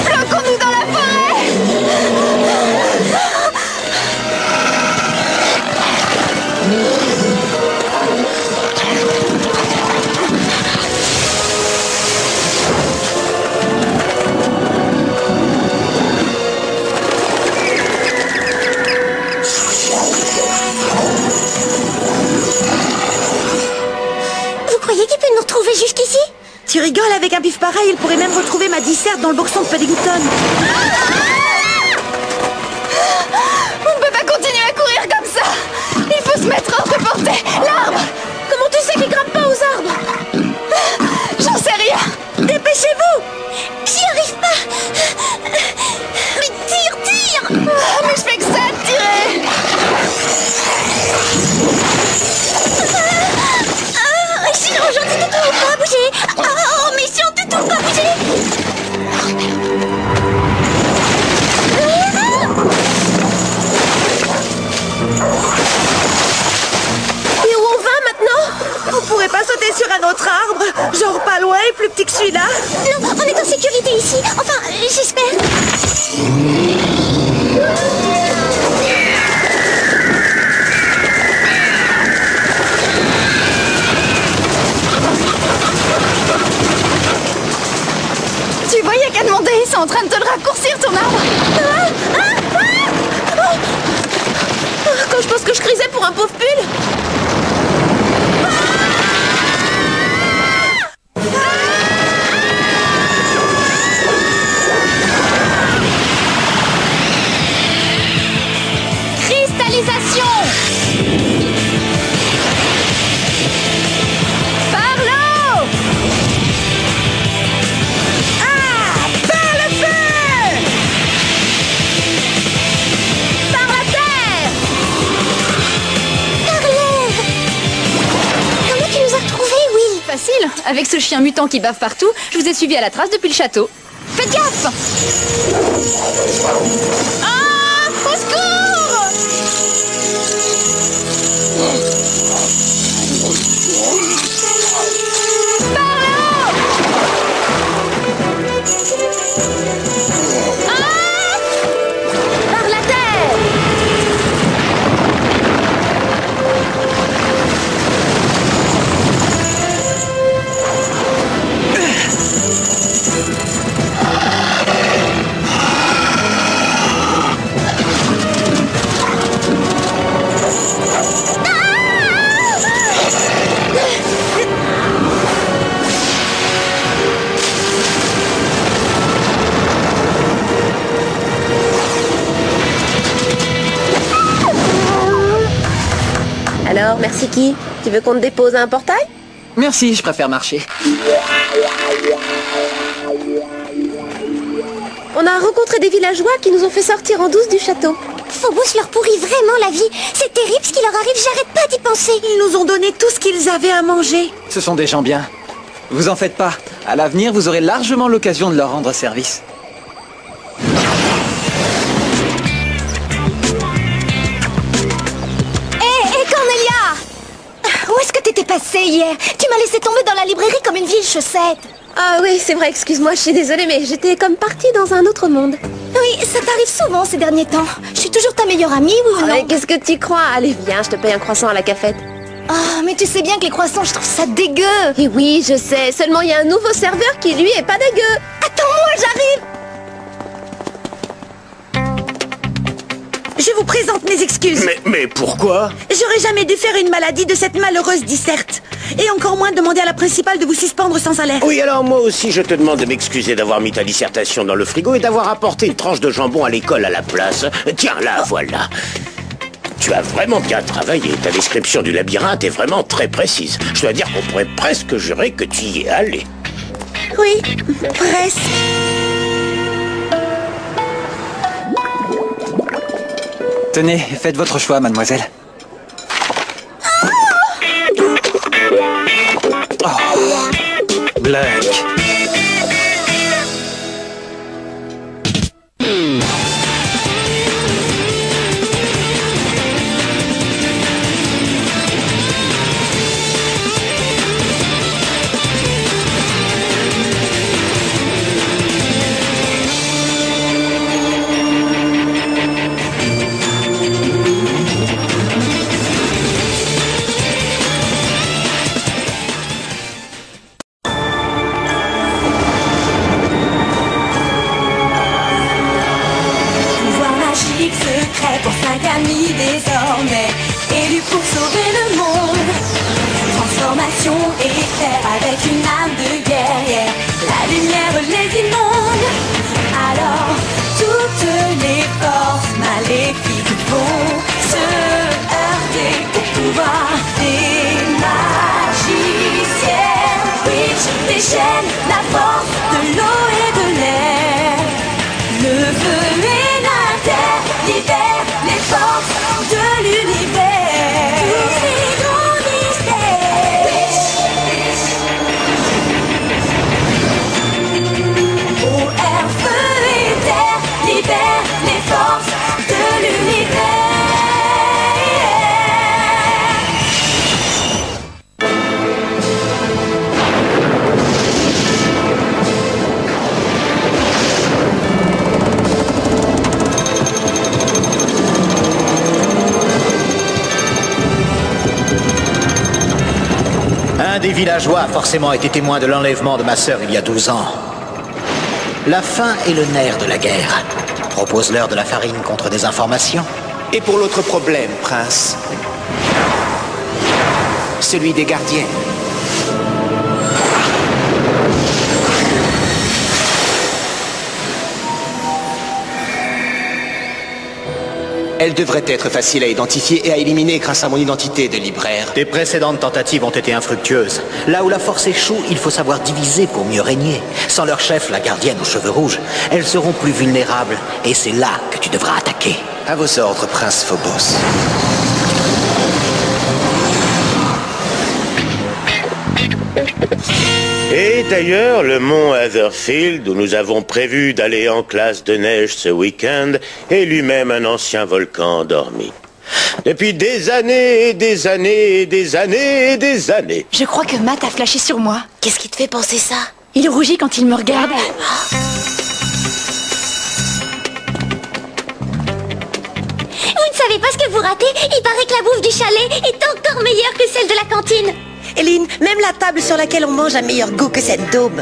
Bloquons-nous dans la forêt! Vous croyez qu'il peut nous retrouver jusqu'ici? Tu rigoles, avec un pif pareil, il pourrait même retrouver ma disserte dans le boxon de Paddington. On ne peut pas continuer à courir comme ça! Il faut se mettre hors de portée! L'arbre! Comment tu sais qu'il grimpe pas aux arbres? J'en sais rien! Dépêchez-vous! J'y arrive pas! Mais tire! Ah, mais je fais que ça, tirer! Si aujourd'hui ne trouve pas à bouger! Oh, mais si on ne trouve pas à bouger! Et où on va maintenant? Vous pourrez pas sauter sur un autre arbre? Genre pas loin et plus petit que celui-là? Non, on est en sécurité ici. Enfin, j'espère. Tu vois, y a qu'à demander, ils sont en train de te le raccourcir, ton arbre! Quand je pense que je crisais pour un pauvre pull. Cristallisation! Par l'eau! Par le feu! Par la terre! Comment tu nous as retrouvés, Will? Facile, avec ce chien mutant qui bave partout, je vous ai suivi à la trace depuis le château. Faites gaffe! Ah! Au secours! Par là-haut! Ah! Par la terre! Merci qui? Tu veux qu'on te dépose à un portail? Merci, je préfère marcher. On a rencontré des villageois qui nous ont fait sortir en douce du château. Phobos leur pourrit vraiment la vie. C'est terrible ce qui leur arrive, j'arrête pas d'y penser. Ils nous ont donné tout ce qu'ils avaient à manger. Ce sont des gens bien. Vous en faites pas. À l'avenir, vous aurez largement l'occasion de leur rendre service. Hé, Cornelia! Où est-ce que t'étais passée hier? Tu m'as laissé tomber dans la librairie comme une vieille chaussette. Ah oui, c'est vrai, excuse-moi, je suis désolée, mais j'étais comme partie dans un autre monde. Oui, ça t'arrive souvent ces derniers temps. Je suis toujours ta meilleure amie, oui ou non? Mais qu'est-ce que tu crois? Allez, viens, je te paye un croissant à la cafette. Ah, mais tu sais bien que les croissants, je trouve ça dégueu. Et oui, je sais, seulement il y a un nouveau serveur qui, lui, est pas dégueu. Attends-moi, j'arrive. Je vous présente mes excuses. Mais pourquoi? J'aurais jamais dû faire une maladie de cette malheureuse disserte. Et encore moins demander à la principale de vous suspendre sans salaire. Oui, alors moi aussi je te demande de m'excuser d'avoir mis ta dissertation dans le frigo et d'avoir apporté une tranche de jambon à l'école à la place. Tiens, là, voilà. Tu as vraiment bien travaillé. Ta description du labyrinthe est vraiment très précise. Je dois dire qu'on pourrait presque jurer que tu y es allé. Oui, presque. Tenez, faites votre choix, mademoiselle. Oh, Blank. Pouvoir magique secret pour 5 amis désormais, élus pour sauver le monde. Transformation éclair avec une âme de guerrière, la lumière les inonde. Alors toutes les forces maléfiques vont se heurter au pouvoir des magiciens. Witch déchaîne la force de l'eau et de l'air. Le feu et la terre libèrent les forces de l'univers. Tous ces grands mystères. Eau, air, feu et terre libèrent les forces de l'univers. Un des villageois a forcément été témoin de l'enlèvement de ma sœur il y a 12 ans. La faim est le nerf de la guerre. Propose-leur de la farine contre des informations. Et pour l'autre problème, prince? Celui des gardiens. Elle devrait être facile à identifier et à éliminer grâce à mon identité de libraire. Tes précédentes tentatives ont été infructueuses. Là où la force échoue, il faut savoir diviser pour mieux régner. Sans leur chef, la gardienne aux cheveux rouges, elles seront plus vulnérables. Et c'est là que tu devras attaquer. À vos ordres, prince Phobos. Et d'ailleurs, le mont Heatherfield, où nous avons prévu d'aller en classe de neige ce week-end, est lui-même un ancien volcan endormi. Depuis des années et des années et des années et des années. Je crois que Matt a flashé sur moi. Qu'est-ce qui te fait penser ça? Il rougit quand il me regarde. Vous ne savez pas ce que vous ratez? Il paraît que la bouffe du chalet est encore meilleure que celle de la cantine. Hélène, même la table sur laquelle on mange a meilleur goût que cette daube.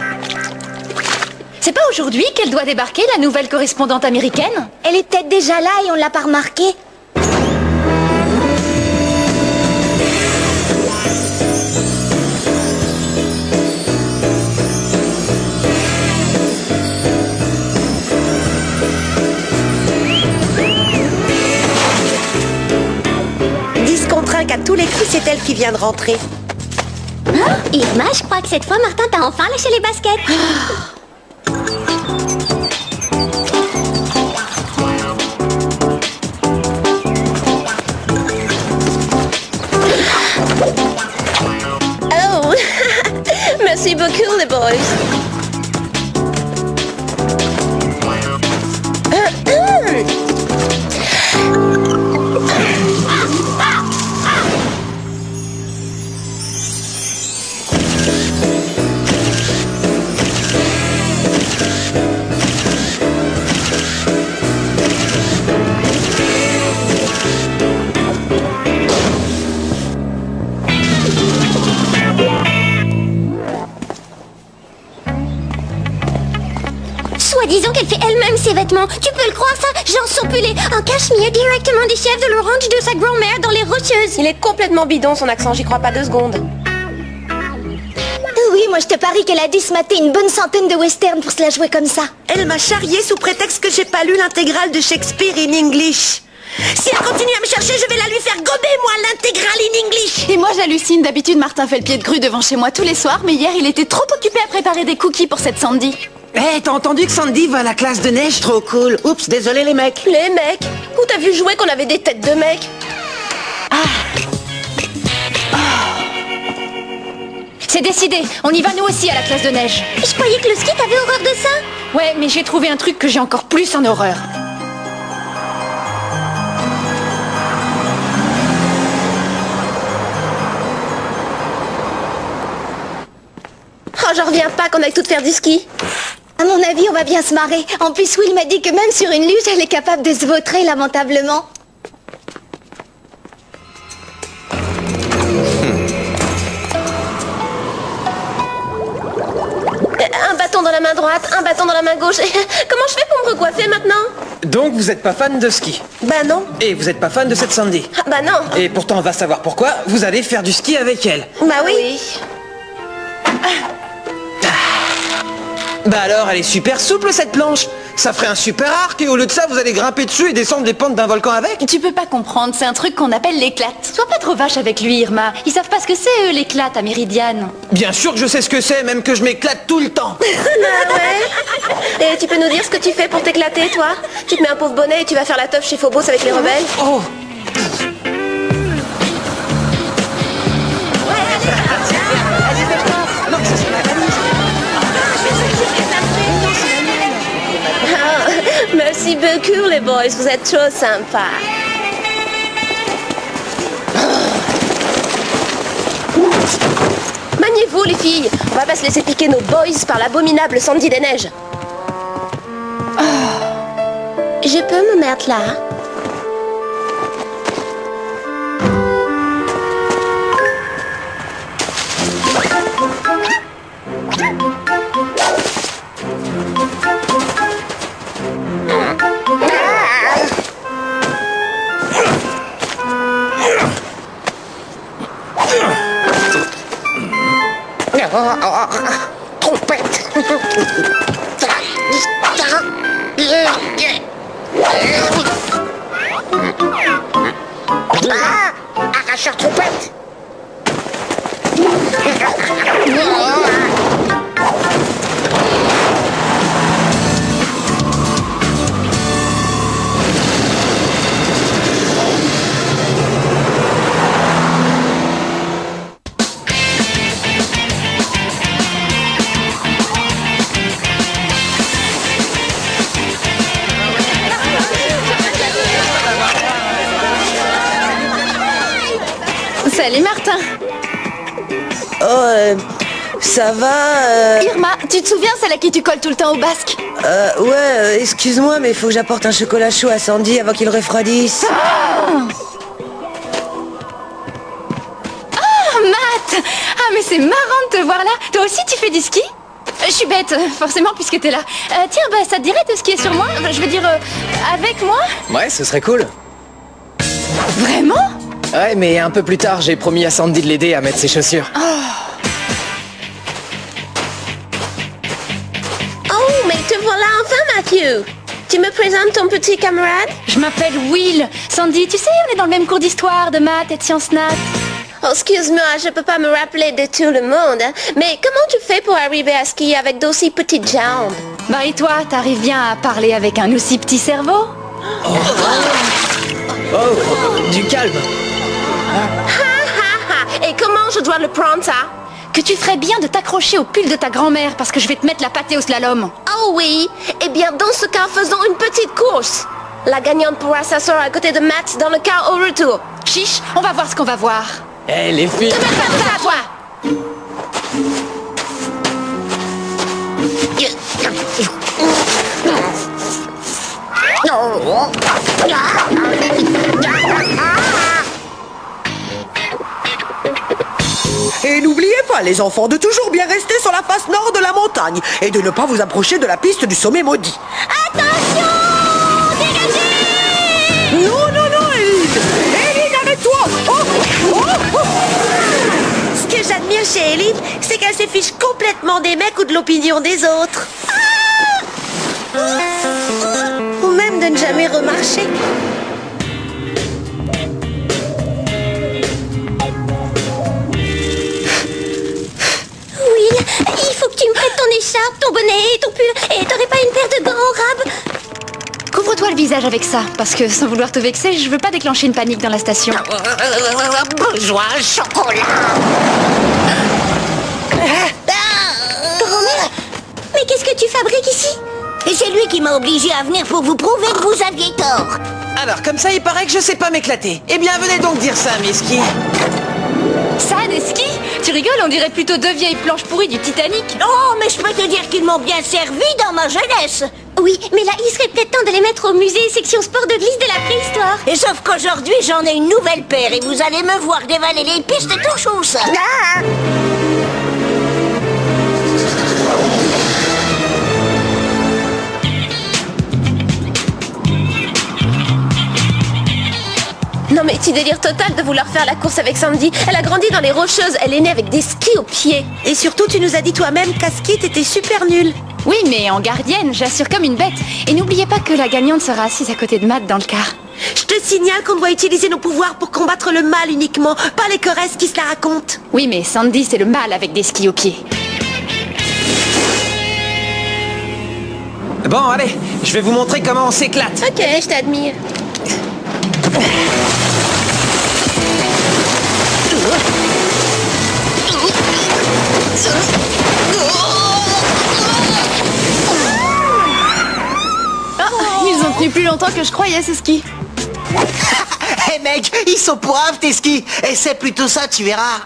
C'est pas aujourd'hui qu'elle doit débarquer, la nouvelle correspondante américaine? Elle est peut-être déjà là et on l'a pas remarqué. Contre 1 à tous voulais cru c'est elle qui vient de rentrer. Irma, je crois que cette fois, Martin t'a enfin lâché les baskets. Oh, merci beaucoup les boys. Disons qu'elle fait elle-même ses vêtements. Tu peux le croire ça? J'en soupulé un cachemire directement des chefs de l'orange de sa grand-mère dans les Rocheuses. Il est complètement bidon son accent, j'y crois pas 2 secondes. Oui, moi je te parie qu'elle a dû se mater une bonne centaine de westerns pour se la jouer comme ça. Elle m'a charriée sous prétexte que j'ai pas lu l'intégrale de Shakespeare in English. Si elle continue à me chercher, je vais la lui faire gober, moi, l'intégrale in English. Et moi j'hallucine, d'habitude Martin fait le pied de grue devant chez moi tous les soirs, mais hier il était trop occupé à préparer des cookies pour cette Sandy. Hé, t'as entendu que Sandy va à la classe de neige? Trop cool. Oups, désolé les mecs. Les mecs? Où t'as vu jouer qu'on avait des têtes de mecs? C'est décidé, on y va nous aussi à la classe de neige. Je croyais que le ski t'avait horreur de ça. Ouais, mais j'ai trouvé un truc que j'ai encore plus en horreur. Oh, j'en reviens pas qu'on aille toutes faire du ski. À mon avis, on va bien se marrer. En plus, Will m'a dit que même sur une luge, elle est capable de se vautrer lamentablement. Un bâton dans la main droite, un bâton dans la main gauche. Comment je fais pour me recoiffer maintenant? Donc vous êtes pas fan de ski? Bah non. Et vous êtes pas fan de cette Sandy? Bah non. Et pourtant on va savoir pourquoi, vous allez faire du ski avec elle. Bah oui. Bah alors, elle est super souple cette planche. Ça ferait un super arc et au lieu de ça, vous allez grimper dessus et descendre les pentes d'un volcan avec. Tu peux pas comprendre, c'est un truc qu'on appelle l'éclate. Sois pas trop vache avec lui, Irma. Ils savent pas ce que c'est, eux, l'éclate à Méridiane. Bien sûr que je sais ce que c'est, même que je m'éclate tout le temps. Bah ouais. Et tu peux nous dire ce que tu fais pour t'éclater, toi? Tu te mets un pauvre bonnet et tu vas faire la teuf chez Phobos avec les rebelles? Oh. Merci beaucoup les boys, vous êtes trop sympas. Maniez-vous les filles, on va pas se laisser piquer nos boys par l'abominable Sandy des Neiges. Je peux me mettre là? Trompette. Arracheur trompette. Salut Martin. Oh, ça va Irma, tu te souviens celle à qui tu colles tout le temps au basque? Ouais, excuse-moi, mais il faut que j'apporte un chocolat chaud à Sandy avant qu'il refroidisse. Oh, Matt! Ah, mais c'est marrant de te voir là. Toi aussi, tu fais du ski? Je suis bête, forcément, puisque t'es là. Tiens, bah, ça te dirait de skier sur moi? Je veux dire, avec moi? Ouais, ce serait cool. Vraiment? Ouais, mais un peu plus tard, j'ai promis à Sandy de l'aider à mettre ses chaussures. Oh, mais te voilà enfin, Matthew. Tu me présentes ton petit camarade? Je m'appelle Will. Sandy, tu sais, on est dans le même cours d'histoire, de maths et de sciences nat. Oh, excuse-moi, je peux pas me rappeler de tout le monde. Mais comment tu fais pour arriver à skier avec d'aussi petites jambes? Bah et toi, t'arrives bien à parler avec un aussi petit cerveau? Du calme. Et comment je dois le prendre, ça? Que tu ferais bien de t'accrocher au pull de ta grand-mère parce que je vais te mettre la pâtée au slalom. Oh oui. Eh bien, dans ce cas, faisons une petite course. La gagnante pourra s'asseoir à côté de Max dans le car au retour. Chiche, on va voir ce qu'on va voir. Eh, les filles... Ne mets pas de ça à toi. Et n'oubliez pas, les enfants, de toujours bien rester sur la face nord de la montagne et de ne pas vous approcher de la piste du sommet maudit. Attention! Dégagez! Non, non, non, Élise! Élise, arrête-toi! Ce que j'admire chez Élise, c'est qu'elle se fiche complètement des mecs ou de l'opinion des autres. Ou même de ne jamais remarcher. Will, il faut que tu me prêtes ton écharpe, ton bonnet et ton pull. Et t'aurais pas une paire de gants au rab? Couvre-toi le visage avec ça, parce que sans vouloir te vexer, je veux pas déclencher une panique dans la station. Bourgeois, chocolat. Grand-mère, mais qu'est-ce que tu fabriques ici? Et c'est lui qui m'a obligé à venir pour vous prouver que vous aviez tort. Alors, comme ça, il paraît que je sais pas m'éclater. Eh bien, venez donc dire ça, mes skis. Ça, des skis? Tu rigoles, on dirait plutôt deux vieilles planches pourries du Titanic. Oh, mais je peux te dire qu'ils m'ont bien servi dans ma jeunesse. Oui, mais là, il serait peut-être temps de les mettre au musée section sport de glisse de la préhistoire. Et sauf qu'aujourd'hui, j'en ai une nouvelle paire et vous allez me voir dévaler les pistes tout chousse. Ah! Non mais tu délires total de vouloir faire la course avec Sandy. Elle a grandi dans les Rocheuses, elle est née avec des skis aux pieds. Et surtout, tu nous as dit toi-même qu'à ski, t'étais super nulle. Oui, mais en gardienne, j'assure comme une bête. Et n'oubliez pas que la gagnante sera assise à côté de Matt dans le car. Je te signale qu'on doit utiliser nos pouvoirs pour combattre le mal uniquement, pas les choresses qui se la racontent. Oui, mais Sandy, c'est le mal avec des skis aux pieds. Bon, allez, je vais vous montrer comment on s'éclate. Ok, je t'admire. Ils ont tenu plus longtemps que je croyais, ces skis. Hé mec, ils sont poivres tes skis. Et c'est plutôt ça, tu verras.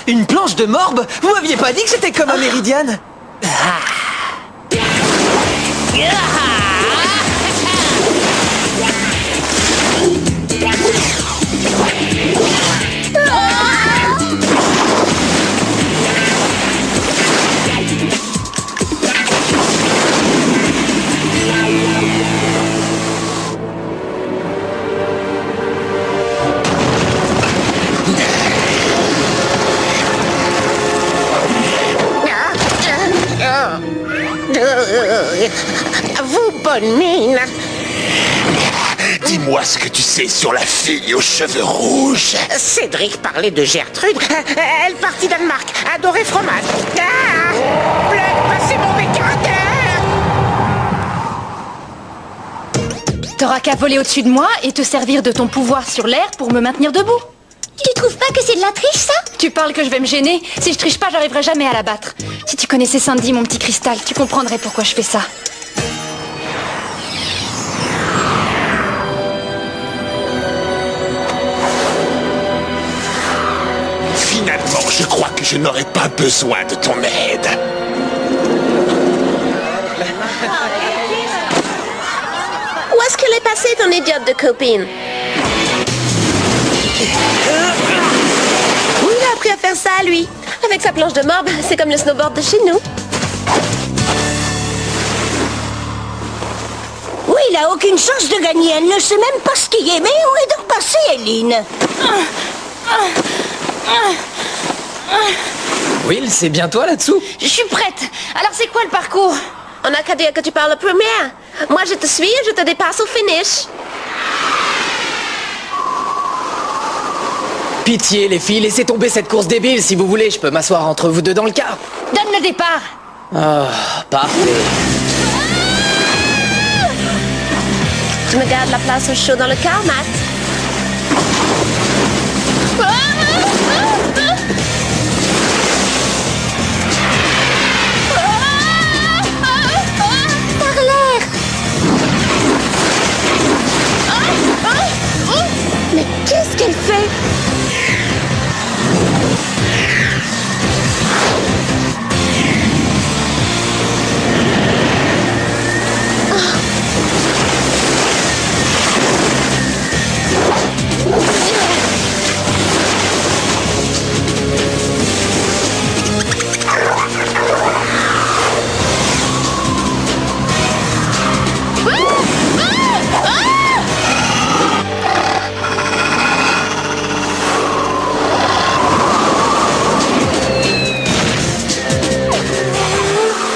Une planche de morbe? Vous m'aviez pas dit que c'était comme un méridiane? Vous, bonne mine. Dis-moi ce que tu sais sur la fille aux cheveux rouges. Cédric parlait de Gertrude. Elle partit Danemark, adorait fromage. C'est mauvais caractère. T'auras qu'à voler au-dessus de moi et te servir de ton pouvoir sur l'air pour me maintenir debout. Tu trouves pas que c'est de la triche, ça? Tu parles que je vais me gêner? Si je triche pas, j'arriverai jamais à la battre. Si tu connaissais Sandy, mon petit cristal, tu comprendrais pourquoi je fais ça. Finalement, je crois que je n'aurai pas besoin de ton aide. Où est-ce qu'elle est passée, ton idiote de copine? Où il a appris à faire ça, lui? Avec sa planche de morbe, c'est comme le snowboard de chez nous. Oui, il a aucune chance de gagner. Elle ne sait même pas skier. Mais où est donc passée, Eileen? Will, c'est bien toi là-dessous? Je suis prête. Alors c'est quoi le parcours? On n'a qu'à dire que tu parles première. Moi, je te suis et je te dépasse au finish. Pitié, les filles, laissez tomber cette course débile. Si vous voulez, je peux m'asseoir entre vous deux dans le car. Donne le départ. Oh, parfait. Tu me gardes la place au chaud dans le car, Matt. Par l'air. Mais qu'est-ce qu'elle fait?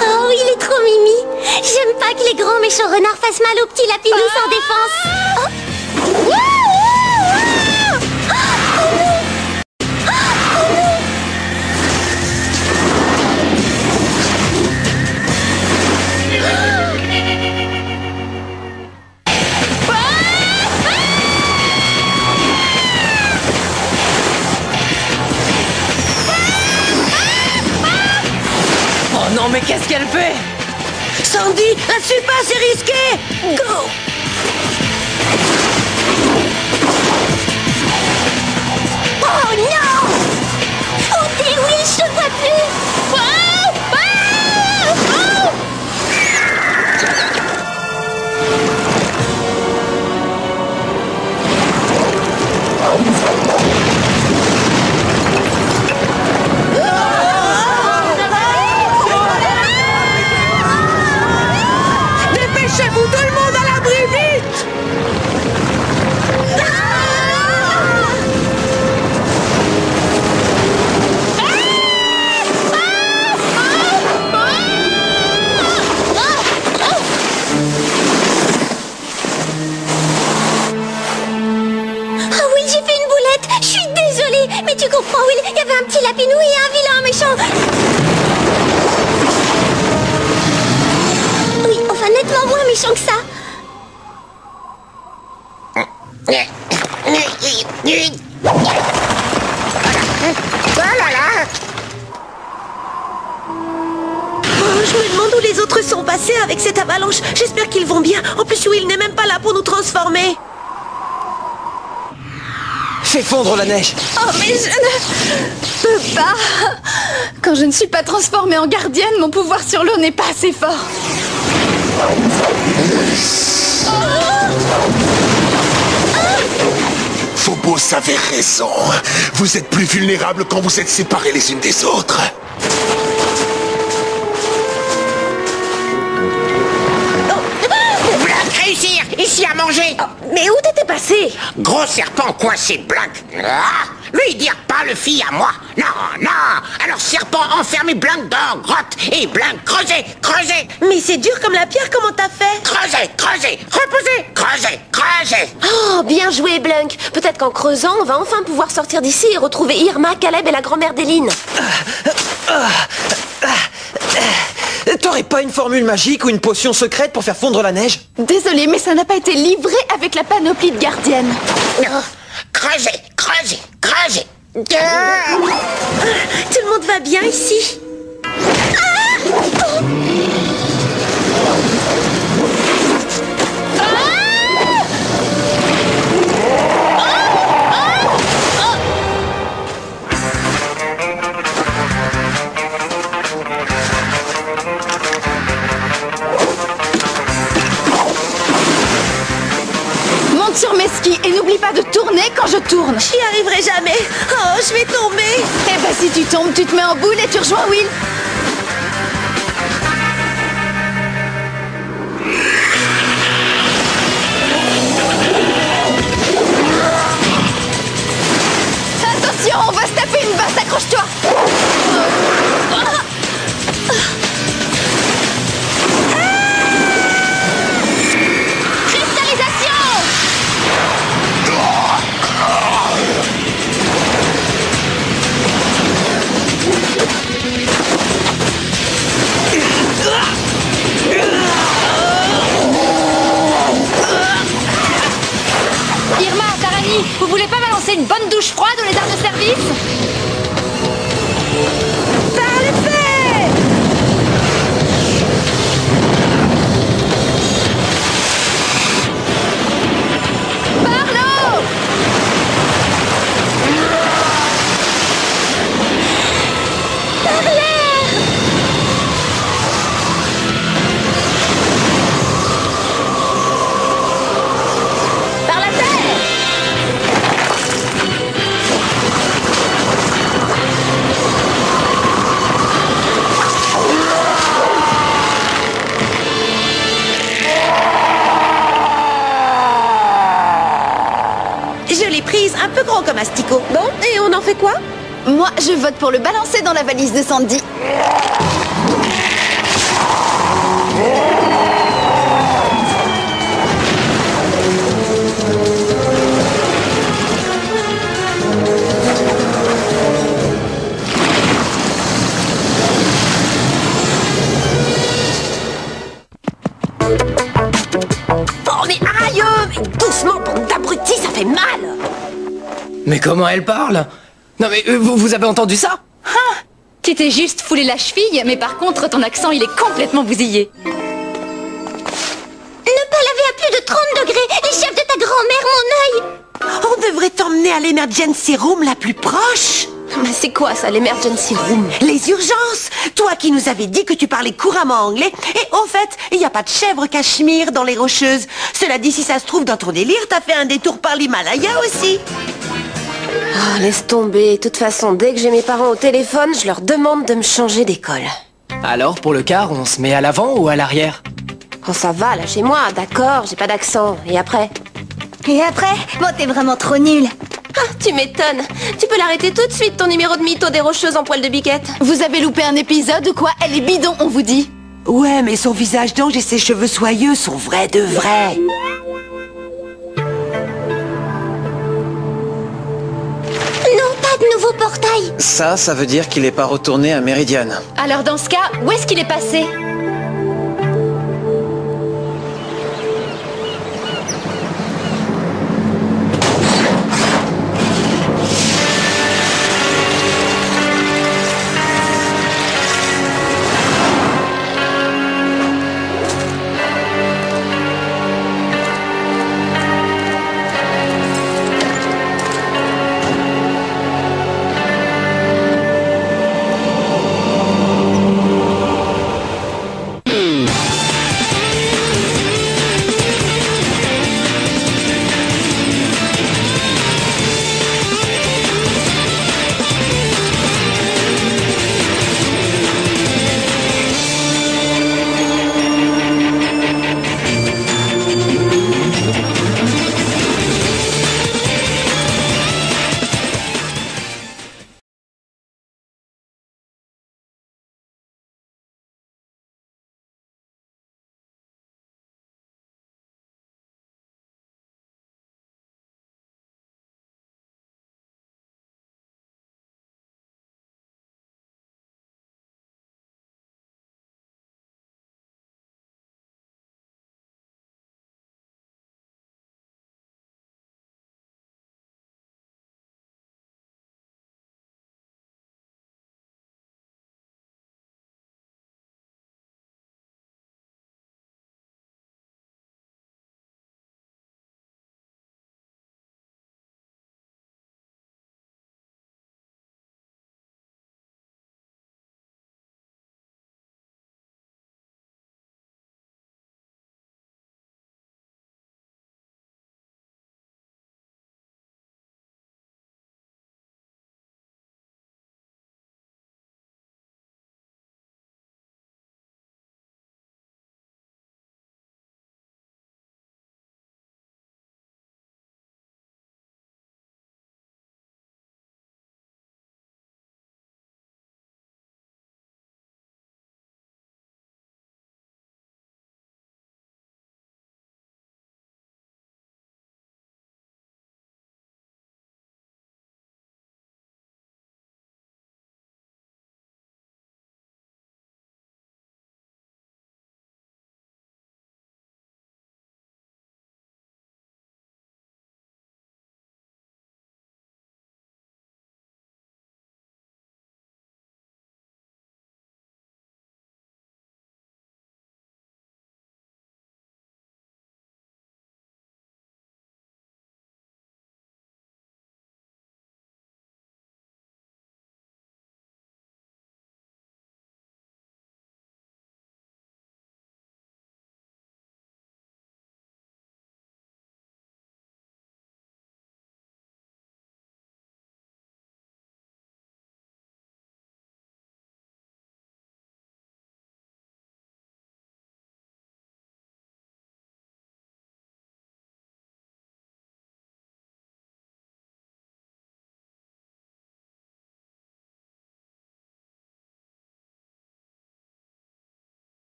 Oh, il est trop mimi. J'aime pas que les grands méchants renards fassent mal au petit lapinou sans défense. Oh. Oh non, mais qu'est-ce qu'elle fait? Sandy, là-dessus pas, c'est risqué. Go. Oh non! Oh, t'es oui, je te vois plus. Dépêchez-vous, tout le monde à l'abri, vite! Ah oui, j'ai fait une boulette. Je suis désolée. Mais tu comprends, Will, il y avait un petit lapinou et un vilain méchant. Oui, enfin nettement moins méchant que ça. Oh, je me demande où les autres sont passés avec cette avalanche. J'espère qu'ils vont bien. En plus, Will n'est même pas là pour nous transformer. Fais fondre la neige. Oh, mais je ne peux pas. Quand je ne suis pas transformée en gardienne, mon pouvoir sur l'eau n'est pas assez fort. Phobos avait raison. Vous êtes plus vulnérables quand vous êtes séparés les unes des autres. Blanc, réussir! Ici à manger! Mais où t'étais passé? Gros serpent coincé, Blanc! Ah, lui dire pas le fille à moi! Non, non! Alors serpent enfermé Blanc dans grotte! Et Blanc creusé, creusé! Mais c'est dur comme la pierre, comment t'as fait? Creusé, creusé! Reposez! Creusé, creusé! Oh, bien joué, Blunk. Peut-être qu'en creusant, on va enfin pouvoir sortir d'ici et retrouver Irma, Caleb et la grand-mère d'Eline. T'aurais pas une formule magique ou une potion secrète pour faire fondre la neige? Désolée, mais ça n'a pas été livré avec la panoplie de gardiennes. Creusé, creusé, creusé! Tout le monde va bien ici? Monte sur mes skis et n'oublie pas de tourner quand je tourne. J'y arriverai jamais. Oh, je vais tomber. Eh ben si tu tombes, tu te mets en boule et tu rejoins Will. Attention, on va se taper une basse, accroche-toi. Vous voulez pas balancer une bonne douche froide aux lézards de service? Par les faits! Un peu grand comme asticot. Bon, et on en fait quoi? Moi, je vote pour le balancer dans la valise de Sandy. Oh mais aïe, mais doucement, bande d'abrutis, ça fait mal. Mais comment elle parle? Non mais vous avez entendu ça? Ah, tu t'es juste foulé la cheville, mais par contre ton accent il est complètement bousillé. Ne pas laver à plus de 30 degrés, les chefs de ta grand-mère, mon œil. On devrait t'emmener à l'emergency room la plus proche. Mais c'est quoi ça, l'emergency room? Les urgences. Toi qui nous avais dit que tu parlais couramment anglais. Et au fait, il n'y a pas de chèvre cachemire dans les Rocheuses. Cela dit, si ça se trouve dans ton délire, t'as fait un détour par l'Himalaya aussi. Ah, laisse tomber. De toute façon, dès que j'ai mes parents au téléphone, je leur demande de me changer d'école. Alors, pour le car, on se met à l'avant ou à l'arrière? Quand ça va, là, chez moi, d'accord, j'ai pas d'accent. Et après? Et après? Bon, t'es vraiment trop nul. Ah, tu m'étonnes. Tu peux l'arrêter tout de suite, ton numéro de mytho des Rocheuses en poil de biquette. Vous avez loupé un épisode ou quoi? Elle est bidon, on vous dit. Ouais, mais son visage d'ange et ses cheveux soyeux sont vrais de vrais. Non, pas de nouveau portail. Ça veut dire qu'il est pas retourné à Méridiane. Alors dans ce cas, où est-ce qu'il est passé?